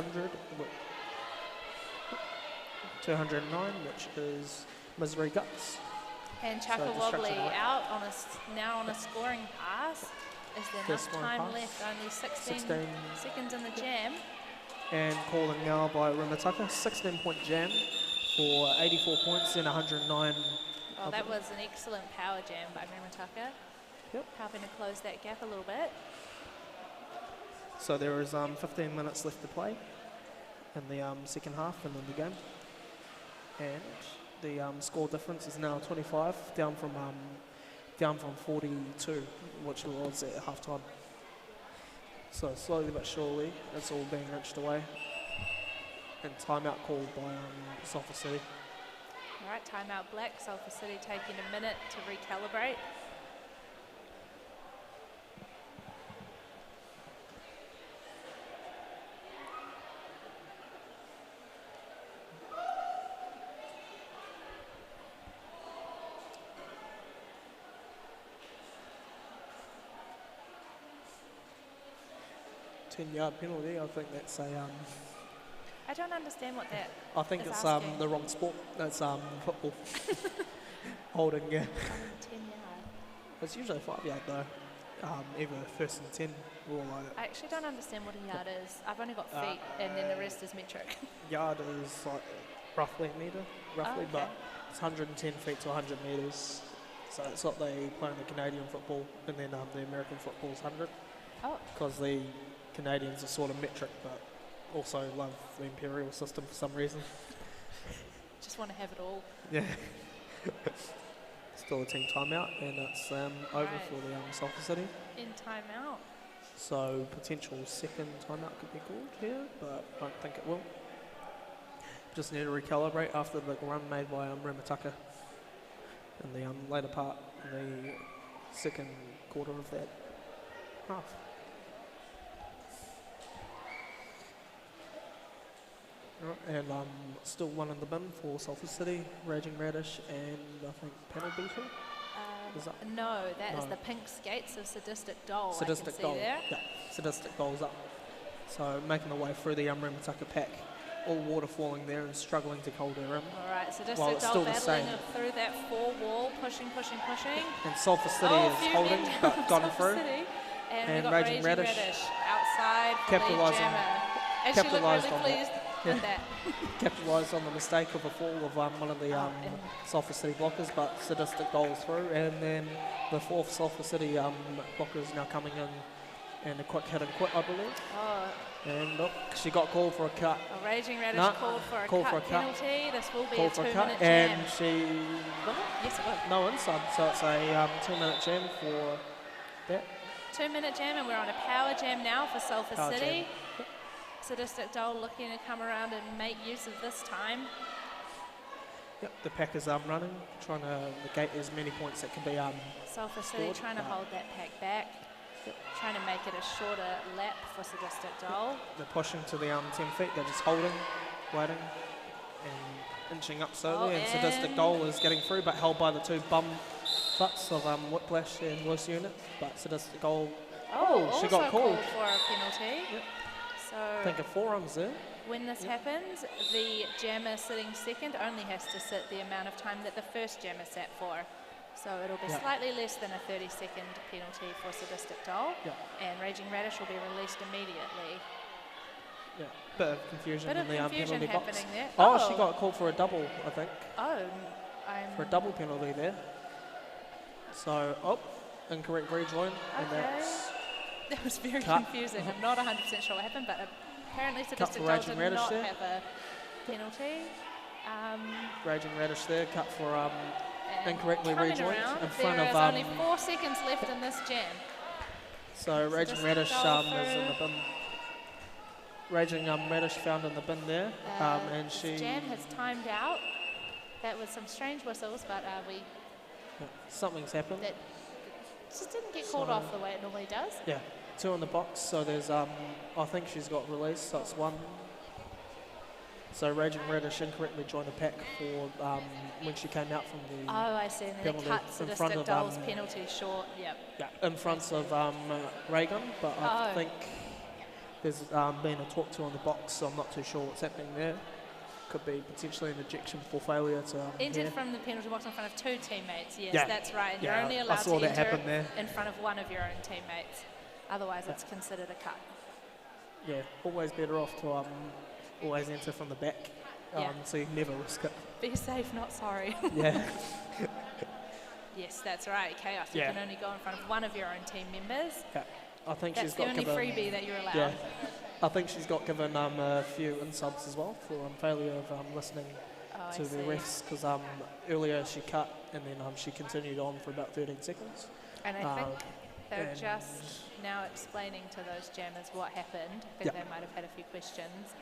209, which is Misery Guts. And Chaka destruction Wobbly away. out on now on a scoring pass. Is there enough scoring time pass. left? Only 16 16. seconds in the jam. And calling now by Remutaka, 16-point jam for 84 points and 109. Oh, that was an excellent power jam by Remutaka. Yep. Helping to close that gap a little bit. So there is 15 minutes left to play in the second half and in the game. And the score difference is now 25, down from 42, which was at half time. So slowly but surely, it's all being inched away. And timeout called by Sulphur City. All right, timeout black. Sulphur City taking a minute to recalibrate. Ten-yard penalty. I think that's a. I don't understand what that I think is it's asking. the wrong sport. That's football. Holding, yeah. 10 yard. It's usually 5 yard though. Either first and 10 or like I actually don't understand what a yard is. I've only got feet and then the rest is metric. yard is like roughly a metre, roughly, okay. but it's 110 feet to 100 metres. So it's what they play in the Canadian football, and then the American football is 100. Oh, Because the Canadians are sort of metric, but also love the imperial system for some reason. just want to have it all. Yeah. Still a team timeout, and it's over Right. for the Sulphur City. In timeout. So potential second timeout could be called here, but I don't think it will. Just need to recalibrate after the run made by Remutaka in the later part, in the second quarter of that half. Right, and still one in the bin for Sulphur City, Raging Radish, and I think Panel Beetle. Is that- No, that is No. the pink skates of Sadistic Doll. Sadistic I can Doll. see there. Yeah, Sadistic Doll's up. So making their way through the Remutaka pack, all water falling there and struggling to hold their rim. All right, Sadistic Well, it's Doll still the battling same. it through that four wall, pushing. And Sulphur City Oh, is few holding, men but from gotten Sulphur through. City. And we And got Raging Raging Radish outside for the capitalising- jammer. And she looked capitalised really on pleased Yeah. with that. Capitalised on the mistake of a fall of one of the and- Sulphur City blockers, but Sadistic Doll's through. And then the fourth Sulphur City blocker is now coming in, and a quick hit and quit, I believe. Oh, And look, she got called for a cut. a Raging Radish No, called for a called cut for a cut. penalty. This will be Called a for a 2-minute cut, jam. and she Yes, it will. no inside, so it's a 2-minute jam for that. 2-minute jam, and we're on a power jam now for Sulphur Power City. jam. Sadistic Doll looking to come around and make use of this time. Yep, the pack is running, trying to negate as many points that can be Sulphur City Scored, trying to but- hold that pack back. Trying to make it a shorter lap for Sadistic Doll. They're pushing to the 10 feet, they're just holding, waiting, and inching up slowly, Oh, and Sadistic and- Doll is getting through, but held by the two bum butts of Whiplash and Loose Unit, but Sadistic Doll, she got also called. for a penalty. Yep. So I think a forearms there. when this happens, the jammer sitting second only has to sit the amount of time that the first jammer sat for. So it'll be Yeah. slightly less than a 30-second penalty for Sadistic Doll, Yeah, and Raging Radish will be released immediately. yeah. Bit of confusion Bit in of the confusion penalty box. happening there. Oh, she got called for a double, I think. Oh, I'm... For a double penalty there. So, incorrect rejoin, and Okay. that's That was very Cut. confusing. I'm not 100% sure what happened, but apparently Cut Sadistic for Doll Raging did Radish not there. have a penalty. Raging Radish there, cut for incorrectly coming rejoined around, in front there of. is only 4 seconds left in this jam. So Raging just Radish go is in the through. bin. Raging Radish found in the bin there, and This she. jam has timed out. That was some strange whistles, but Something's happened. that just didn't get called off the way it normally does. Yeah, 2 in the box. So there's I think she's got released. So it's 1. So Raging Radish incorrectly joined the pack for when she came out from the. Oh, I see. And then it penalty cut in front Sadistic of, Doll's penalty short. Yep. Yeah, in front of Reagan, but I think there's been a talk to on the box, so I'm not too sure what's happening there. Could be potentially an ejection for failure to. Entered from the penalty box in front of 2 teammates. Yes, Yeah. that's right. And Yeah, you're only I allowed saw to that happen enter there. in front of one of your own teammates. Otherwise, it's considered a cut. Yeah, always better off to always enter from the back, Yeah. so you never risk it. Be safe, not sorry. Yeah. Yes, that's right. Chaos. You Yeah. can only go in front of one of your own team members. Yeah. I think That's she's the got only given. freebie that you're allowed. Yeah. I think she's got given a few insubs as well for failure of listening Oh, to I the see. refs, because earlier she cut and then she continued on for about 13 seconds. And I think they're and- just now explaining to those jammers what happened. I think Yeah. they might have had a few questions.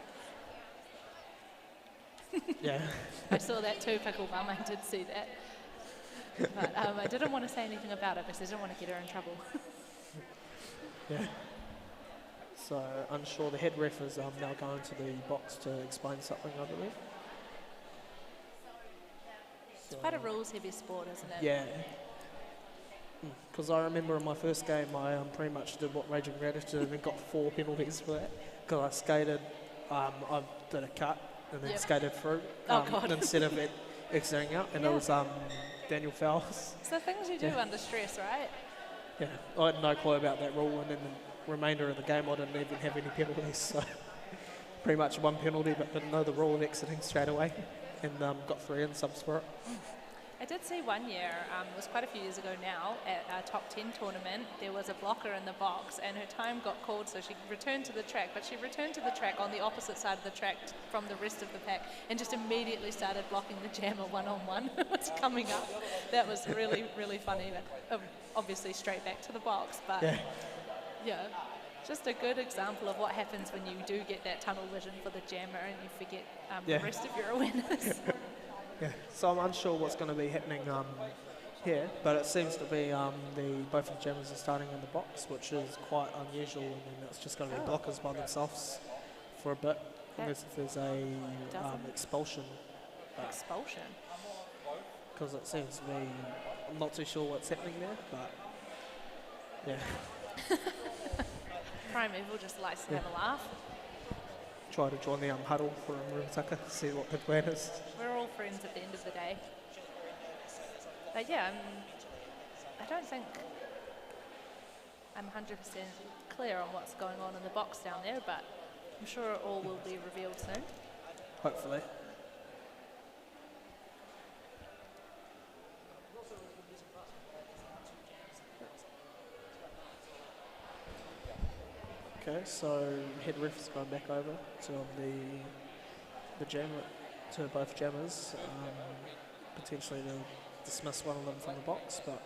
Yeah. I saw that too, Pickle Bum. I did see that. But I didn't want to say anything about it because I didn't want to get her in trouble. Yeah. So unsure. The head ref is now going to the box to explain something, I believe. It's quite a rules-heavy sport, isn't it? Yeah. Because I remember in my first game, I pretty much did what Raging Radish did and got 4 penalties for that. Because I skated, I did a cut and then Yep. skated through Oh, God. instead of it exiting out, and Yeah. it was Daniel Fowles. It's the things you do Yeah. under stress, right? Yeah, I had no clue about that rule, and then the remainder of the game, I didn't even have any penalties. So pretty much 1 penalty, but didn't know the rule of exiting straight away, and got 3 insubs for it. I did see one year, it was quite a few years ago now, at our top 10 tournament, there was a blocker in the box and her time got called, so she returned to the track, but she returned to the track on the opposite side of the track from the rest of the pack and just immediately started blocking the jammer one-on-one. It was coming up. That was really, really funny. But, obviously straight back to the box, but yeah, just a good example of what happens when you do get that tunnel vision for the jammer and you forget Yeah. the rest of your awareness. Yeah, so I'm unsure what's going to be happening here, but it seems to be both of the jammers are starting in the box, which is quite unusual, and then it's just going to be blockers by themselves for a bit, unless if there's a doesn't- expulsion, Expulsion. because it seems to be, I'm not too sure what's happening there, but yeah, Primeval just likes to have a laugh. try to join the huddle for Remutaka, see what the plan is. We're all friends at the end of the day. But yeah, I don't think I'm 100% clear on what's going on in the box down there, but I'm sure it all will be revealed soon. Hopefully. Okay, so head ref is going back over to the jammer, to both jammers, potentially to dismiss one of them from the box, but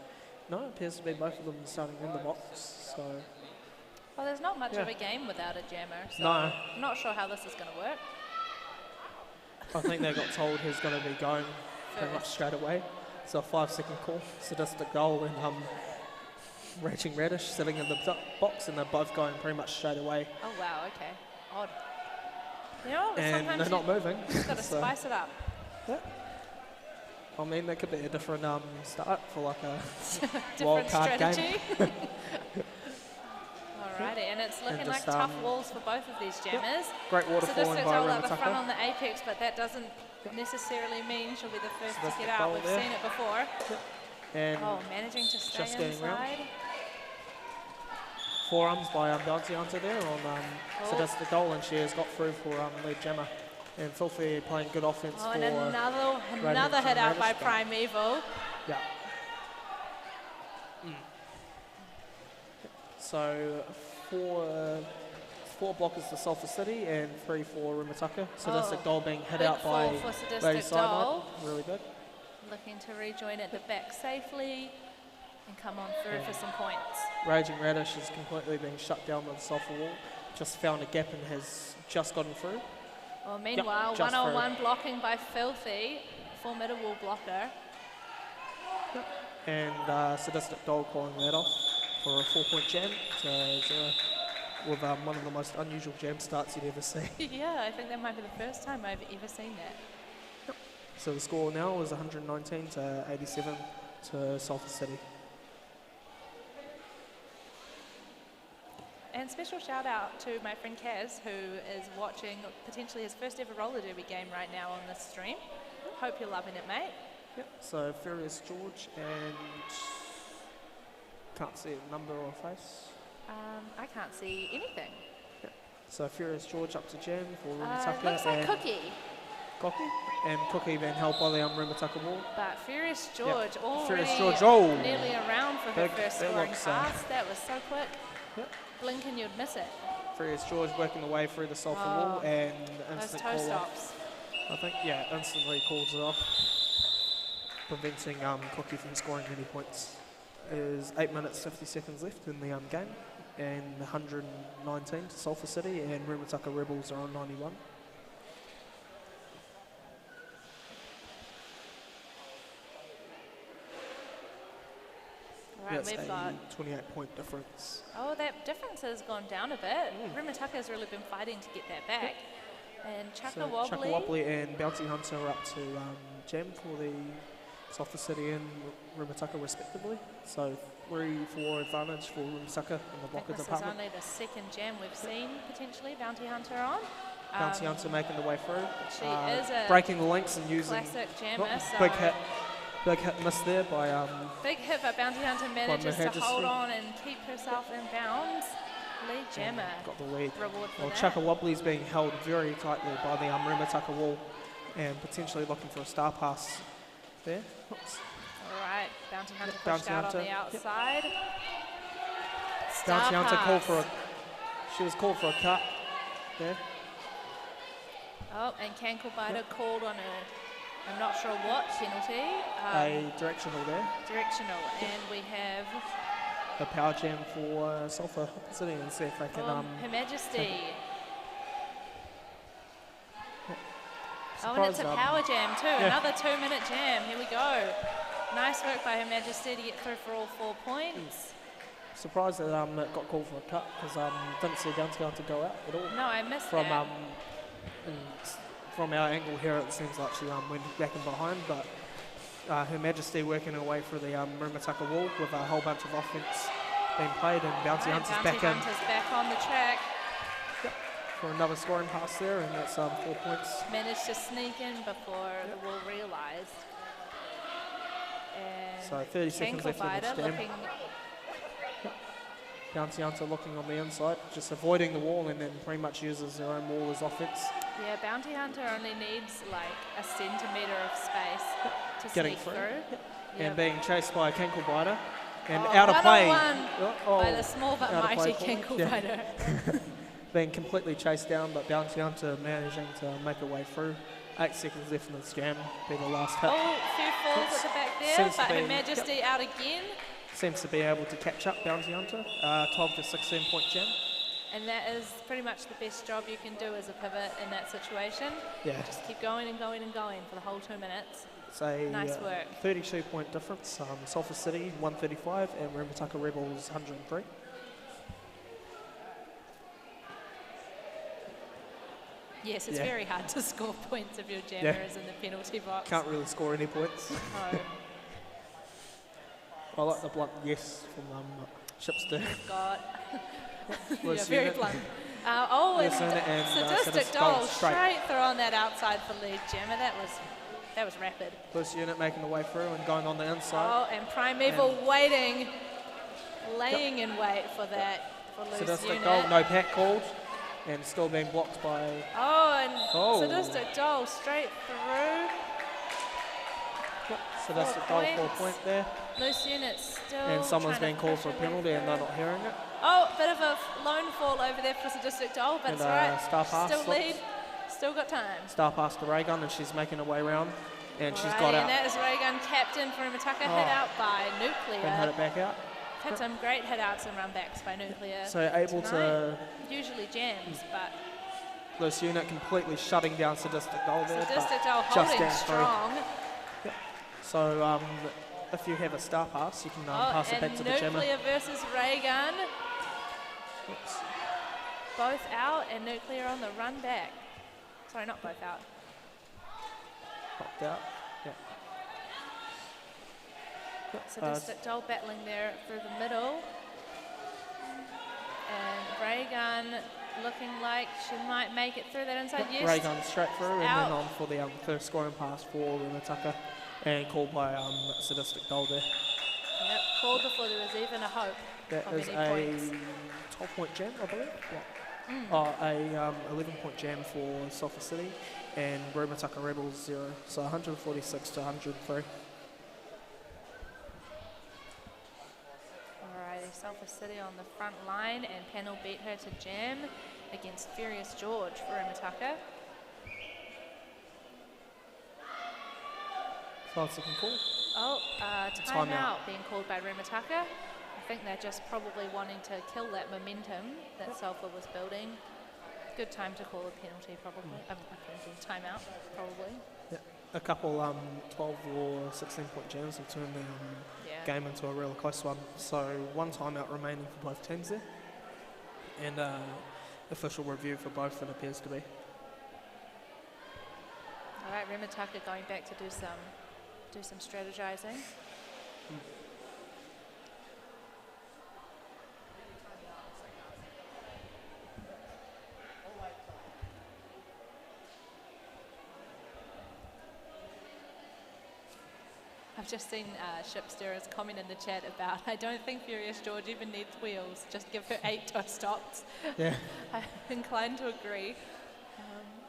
no, it appears to be both of them starting in the box. So Well, there's not much Yeah. of a game without a jammer, so No. I'm not sure how this is going to work. I think they got told who's going to be going pretty much First. straight away. So a 5-second call, sadistic goal, and Raging Radish sitting in the box, and they're both going pretty much straight away. Oh wow, okay, odd. You know, And sometimes they're not moving. you've got to so, spice it up. yeah. I mean, that could be a different start for like a Different wild card game. strategy. Alrighty, and it's looking And like just, tough walls for both of these jammers. Great waterfall Sadistic's by all at the front on Remutaka. the apex, but that doesn't necessarily mean she'll be the first to Sadistic get out. goal We've there. seen it before. And Oh, managing to stay just getting round. inside. forearms by Dantianta there on sadistic goal, and she has got through for lead jammer. And Filthy playing good offense Oh, for and another Radish hit and out by Radish, but- Primeval. Yeah. So 4 blockers to Sulphur City and 3 for Remutaka. Sadistic Oh, Doll being hit big out by fall for Sadistic Lady Cyanide. Doll. Really good. Looking to rejoin at the back safely and come on through for some points. Raging Radish is completely being shut down by the Sulphur wall. Just found a gap and has just gotten through. Well, meanwhile, just one-on-one blocking by Filthy, formidable blocker. And Sadistic Doll calling that off for a 4-point jam to 0 with one of the most unusual jam starts you'd ever see. Yeah, I think that might be the first time I've ever seen that. So the score now is 119 to 87 to Sulphur City. And special shout out to my friend Kaz, who is watching potentially his first ever roller derby game right now on this stream. Hope you're loving it, mate. Yep. So Furious George and can't see a number or a face. I can't see anything. Yep. So Furious George up to jam for Remutaka Looks like and Cookie, and Cookie being held by the Remutaka wall. but Furious George already Furious George, oh! nearly around for her Big- first that scoring looks, pass. That was so quick. Yep. Blink and you'd miss it. Furious George working the way through the Sulphur Oh, wall and Those instant toe call stops. off. I think, instantly calls it off, preventing Cookie from scoring any points. There's 8 minutes 50 seconds left in the game, and 119 to Sulphur City, and Remutaka Rebels are on 91. Right, That's we've a got 28-point difference. Oh, that difference has gone down a bit. Remutaka's really been fighting to get that back. And Chaka Wobbly. Chaka Wobbly and Bounty Hunter are up to jam for the Sulphur City and Remutaka respectively. So 3-4 advantage for Remutaka in the blocker This is department. only the second jam we've seen potentially Bounty Hunter on. Bounty Hunter making the way through. She is a breaking the links and using classic jammer. So big hit missed there by big hit, but Bounty Hunter manages to Majesty. hold on and keep herself in bounds. Lead jammer. got the lead. Reward for Well, that. Chaka Wobbly's being held very tightly by the Remutaka wall and potentially looking for a star pass there. Oops. All right, Bounty Hunter pushed Bounty out Hunter, on the yep. outside. Star Bounty Hunter called for pass. she was called for a cut there. Oh, and Cankle Biter called on a, I'm not sure what penalty. A directional there. Directional, and we have A power jam for Sulphur City and see if they can Her Majesty. Oh, and surprise, it's a power jam too. Another 2-minute jam. Here we go. Nice work by Her Majesty to get through for all 4 points. surprised that it got called for a cut because didn't see Bounty Hunter go out at all. No, I missed From that. from our angle here, it seems like she went back and behind, but Her Majesty working her way through the Remutaka wall with a whole bunch of offense being played, and Bounty Right, Hunter's Bounty back Hunter's back on the track. for another scoring pass there, and that's 4 points. Managed to sneak in before the wall realised. And So 30 seconds left in Cankle this Biter jam. looking. Bounty Hunter looking on the inside, just avoiding the wall, and then pretty much uses her own wall as offense. Yeah, Bounty Hunter only needs like a centimetre of space to Getting sneak through. through. And being chased by a Cankle Biter. And Oh, out of play. one-on-one by the small but out of play mighty call. Cankle Yeah. Biter. Being completely chased down, but Bounty Hunter managing to make her way through. 8 seconds left in this jam, be the last hit. Oh, a few falls at the back there, Seems to but Her be- Majesty out again. Seems to be able to catch up Bounty Hunter. 12 to 16 point jam. And that is pretty much the best job you can do as a pivot in that situation. Yeah, Just keep going and going and going for the whole 2 minutes. it's a Nice work. 32 point difference. Sulphur City 135 and Remutaka Rebels 103. Yes, it's Yeah. very hard to score points if your jammer is in the penalty box. Can't really score any points. No, I like the blunt yes from Shipster. God. Yeah, Was very unit. blunt. Oh, Yes, and and, Sadistic Sadistic Doll Doll straight. straight through on that outside for lead jammer. That was rapid. First unit making the way through and going on the inside. Oh, and Primeval waiting, laying in wait for that for loose Sadistic unit. Doll, no pack called, and still being blocked by. Oh, and Oh. Sadistic Doll straight through. Sadistic 4 Doll for a points. point there. Loose unit still. And someone's trying being to called for a push her way penalty and they're through. not hearing it. Oh, bit of a lone fall over there for Sadistic Doll, but And, it's all right. star pass Still slips. lead. Still got time. Star pass to Raygun, and she's making her way around. And she's Alrighty, got out and that is Raygun captain for Remutaka, hit out by Nuclear. and had it back out. Had some great hit outs and run backs by Nuclear. So able tonight. Usually jams, but Loose unit completely shutting down Sadistic Doll there. Sadistic but Doll just holding getting through. strong. So if you have a star pass, you can pass it back to the jammer. Nuclear versus Raygun. Oops. Both out and Nuclear on the run back. Sorry, not both out. Popped out. Yeah. Sadistic Doll battling there through the middle. And Raygun looking like she might make it through that inside. Yes. Raygun straight through and out. then on for the first scoring pass for Remutaka, and called by Sadistic Doll there. Yep, called before there was even a hope That of is any points. 12-point jam, I believe. Yeah. A 11-point jam for Sulphur City and Remutaka Rebels 0. So 146 to 103. Alrighty, Sulphur City on the front line, and Panel beat her to jam against Furious George for Remutaka. 5-second call. Oh, Timeout. timeout being called by Remutaka. I think they're just probably wanting to kill that momentum that Sulphur was building. Good time to call a penalty, probably. A penalty, timeout, probably. Yeah. A couple 12 or 16-point jams have turned the game into a really close one. So one timeout remaining for both teams there, and official review for both, it appears to be. All right, Remutaka going back to do some strategizing. I've just seen Shipster's comment in the chat about, I don't think Furious George even needs wheels, just give her 8 toe stops. Yeah. I'm inclined to agree.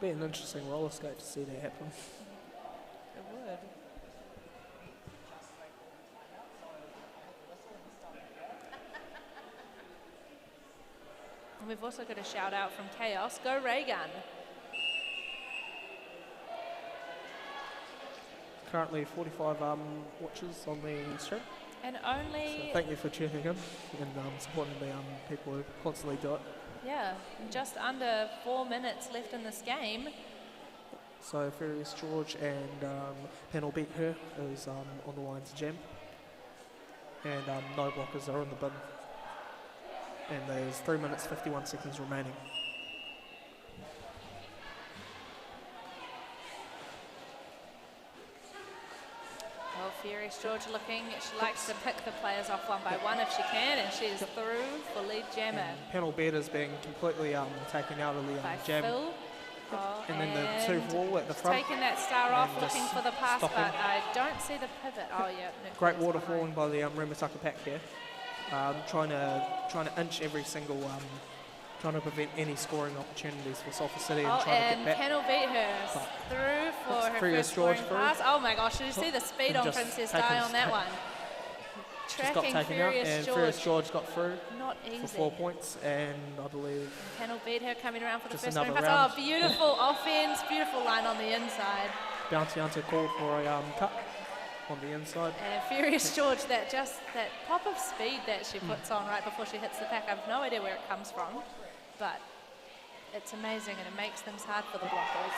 Be an interesting roller skate to see that happen. It would. And we've also got a shout out from Chaos, go Raygun. Currently 45 watches on the stream. And only, So thank you for tuning in and supporting the people who constantly do it. yeah, just under 4 minutes left in this game. So Furious George and Panel beat her is on the line to jam. And no blockers are in the bin. And there's 3 minutes 51 seconds remaining. Well, Furious George looking, she likes to pick the players off one by one if she can, and she's through for lead jammer Panel beat is being completely taken out of the by jam. Phil. Oh, And then the 2 wall at the front. taking that star off, and looking just for the pass, stopping. but I don't see the pivot. Oh, yeah. Great Nuclear's water behind. falling by the Remutaka pack here. Trying to inch every single, trying to prevent any scoring opportunities for Sulphur City and Oh, trying to and get back. Panel beat her through for her Furious first scoring George through. pass. Oh my gosh, did you see the speed And on just Princess taken- Di on that one? Just got Tracking taken out, Furious and George. Furious George got through Not for easy. 4 points, and I believe Panel beat her coming around for the Just first another scoring pass. round. Oh, beautiful offense, beautiful line on the inside. Bounty Hunter called for a cut on the inside. And Furious George, that pop of speed that she puts on right before she hits the pack, I have no idea where it comes from, but it's amazing and it makes things hard for the blockers.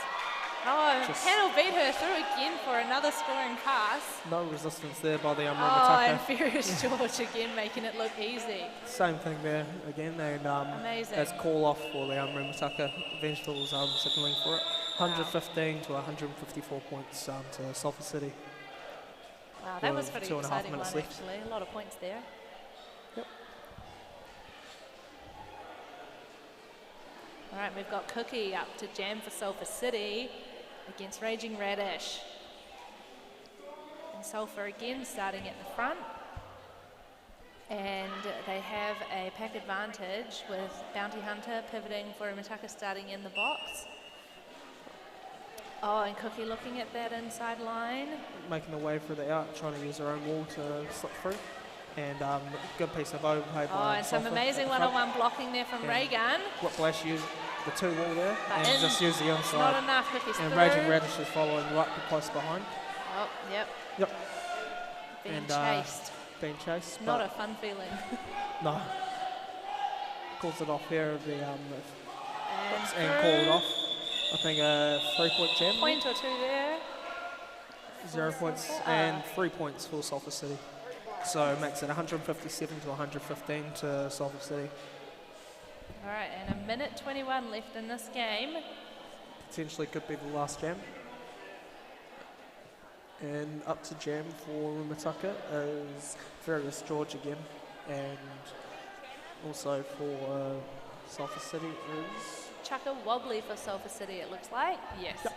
Oh, Just- Panel beat her through again for another scoring pass. No resistance there by the Oh, Remutaka. and Furious George again making it look easy. Same thing there again, and Amazing. as call off for the Remutaka, Vengeful's signalling for it. 115 to 154 points to Sulphur City. Wow, that was With pretty 2.5 exciting one minutes left. actually. A lot of points there. Yep. All right, we've got Cookie up to jam for Sulphur City against Raging Radish. And Sulphur again starting at the front. And they have a pack advantage with Bounty Hunter pivoting for Remutaka starting in the box. Oh, and Cookie looking at that inside line. Making the way for the out, trying to use her own wall to slip through. And good piece of overplay Oh, by and some Sulphur amazing at the front. one-on-one blocking there from And Reagan. Whiplash used the 2 wall there But and just used the Not inside. enough if he's And through. Raging Radish is following right close behind. Oh, yep. Yep. Being And, chased. Being chased. Not but a fun feeling. no. Calls it off here of the And and called off. I think a 3-point jam. Point or two there. 0 points Sulphur. and 3 points for Sulphur City. So it makes it 157 to 115 to Sulphur City. All right, and a minute 21 left in this game. Potentially could be the last jam. And up to jam for Remutaka is Furious George again. And also for Sulphur City is... Chucka wobbly for Sulphur City, it looks like. Yes. Yep.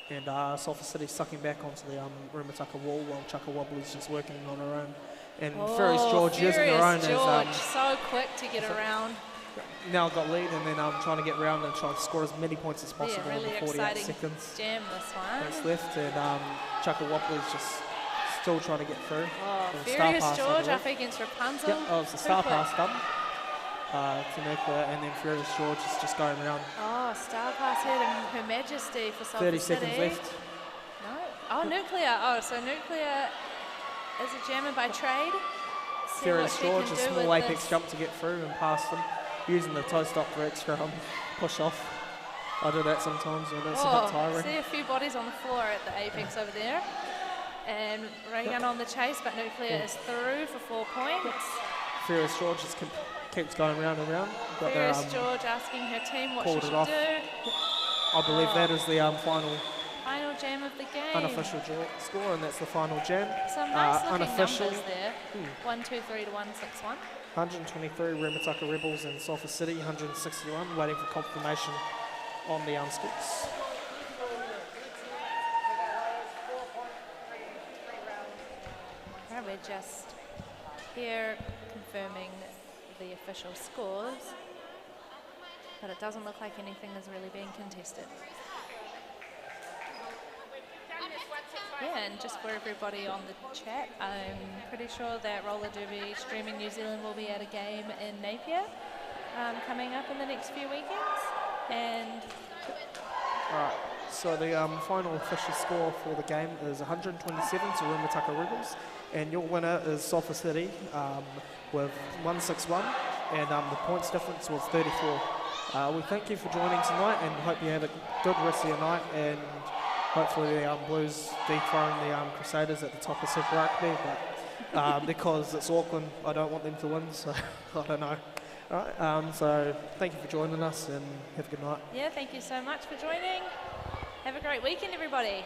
And Sulphur City sucking back onto the Remutaka wall while Chucka Wobbly's just working on her own. And Furious George using her own George, as... so quick to get around. Now got lead and then trying to get round and try to score as many points as possible Yeah, really in the 48 exciting seconds jam this one. that's left. And Chucka Wobbly's just still trying to get through. Oh, And Star Furious pass, I George believe. up against Rapunzel. Yep, it's a star Pretty pass done to Nuclear, and then Furious George is just going around. Oh, star pass here to Her Majesty for Sulphur 30 City. seconds left. No. Oh, Nuclear. Oh, so Nuclear is a jammer by trade. See Furious what she George, can a do small with apex this. jump to get through and past them, using the toe stop for extra push off. I do that sometimes when it's a bit tiring. See a few bodies on the floor at the apex over there. And Reagan on the chase, but Nuclear is through for 4 points. Furious George just keeps going round and round. But they're, Furious George asking her team what she called it should off. do. I believe that is the final Final jam of the game. unofficial score, and that's the final jam. Some nice looking unofficial, numbers there. 1, 2, 3 to 1, 6, 1. 123 Remutaka Rebels and Sulphur City, 161, waiting for confirmation on the scores. Right, we're just here confirming the official scores, but it doesn't look like anything is really being contested. Yeah, and just for everybody on the chat, I'm pretty sure that Roller Derby Streaming New Zealand will be at a game in Napier coming up in the next few weekends. And Alright, so the final official score for the game is 127 to Remutaka Rebels, and your winner is Sulphur City with 161, and the points difference was 34. We thank you for joining tonight and hope you have a good rest of your night, and hopefully the Blues dethrone the Crusaders at the top of Super Rugby, but because it's Auckland, I don't want them to win, so I don't know. All right, so thank you for joining us and have a good night. yeah, thank you so much for joining. Have a great weekend, everybody.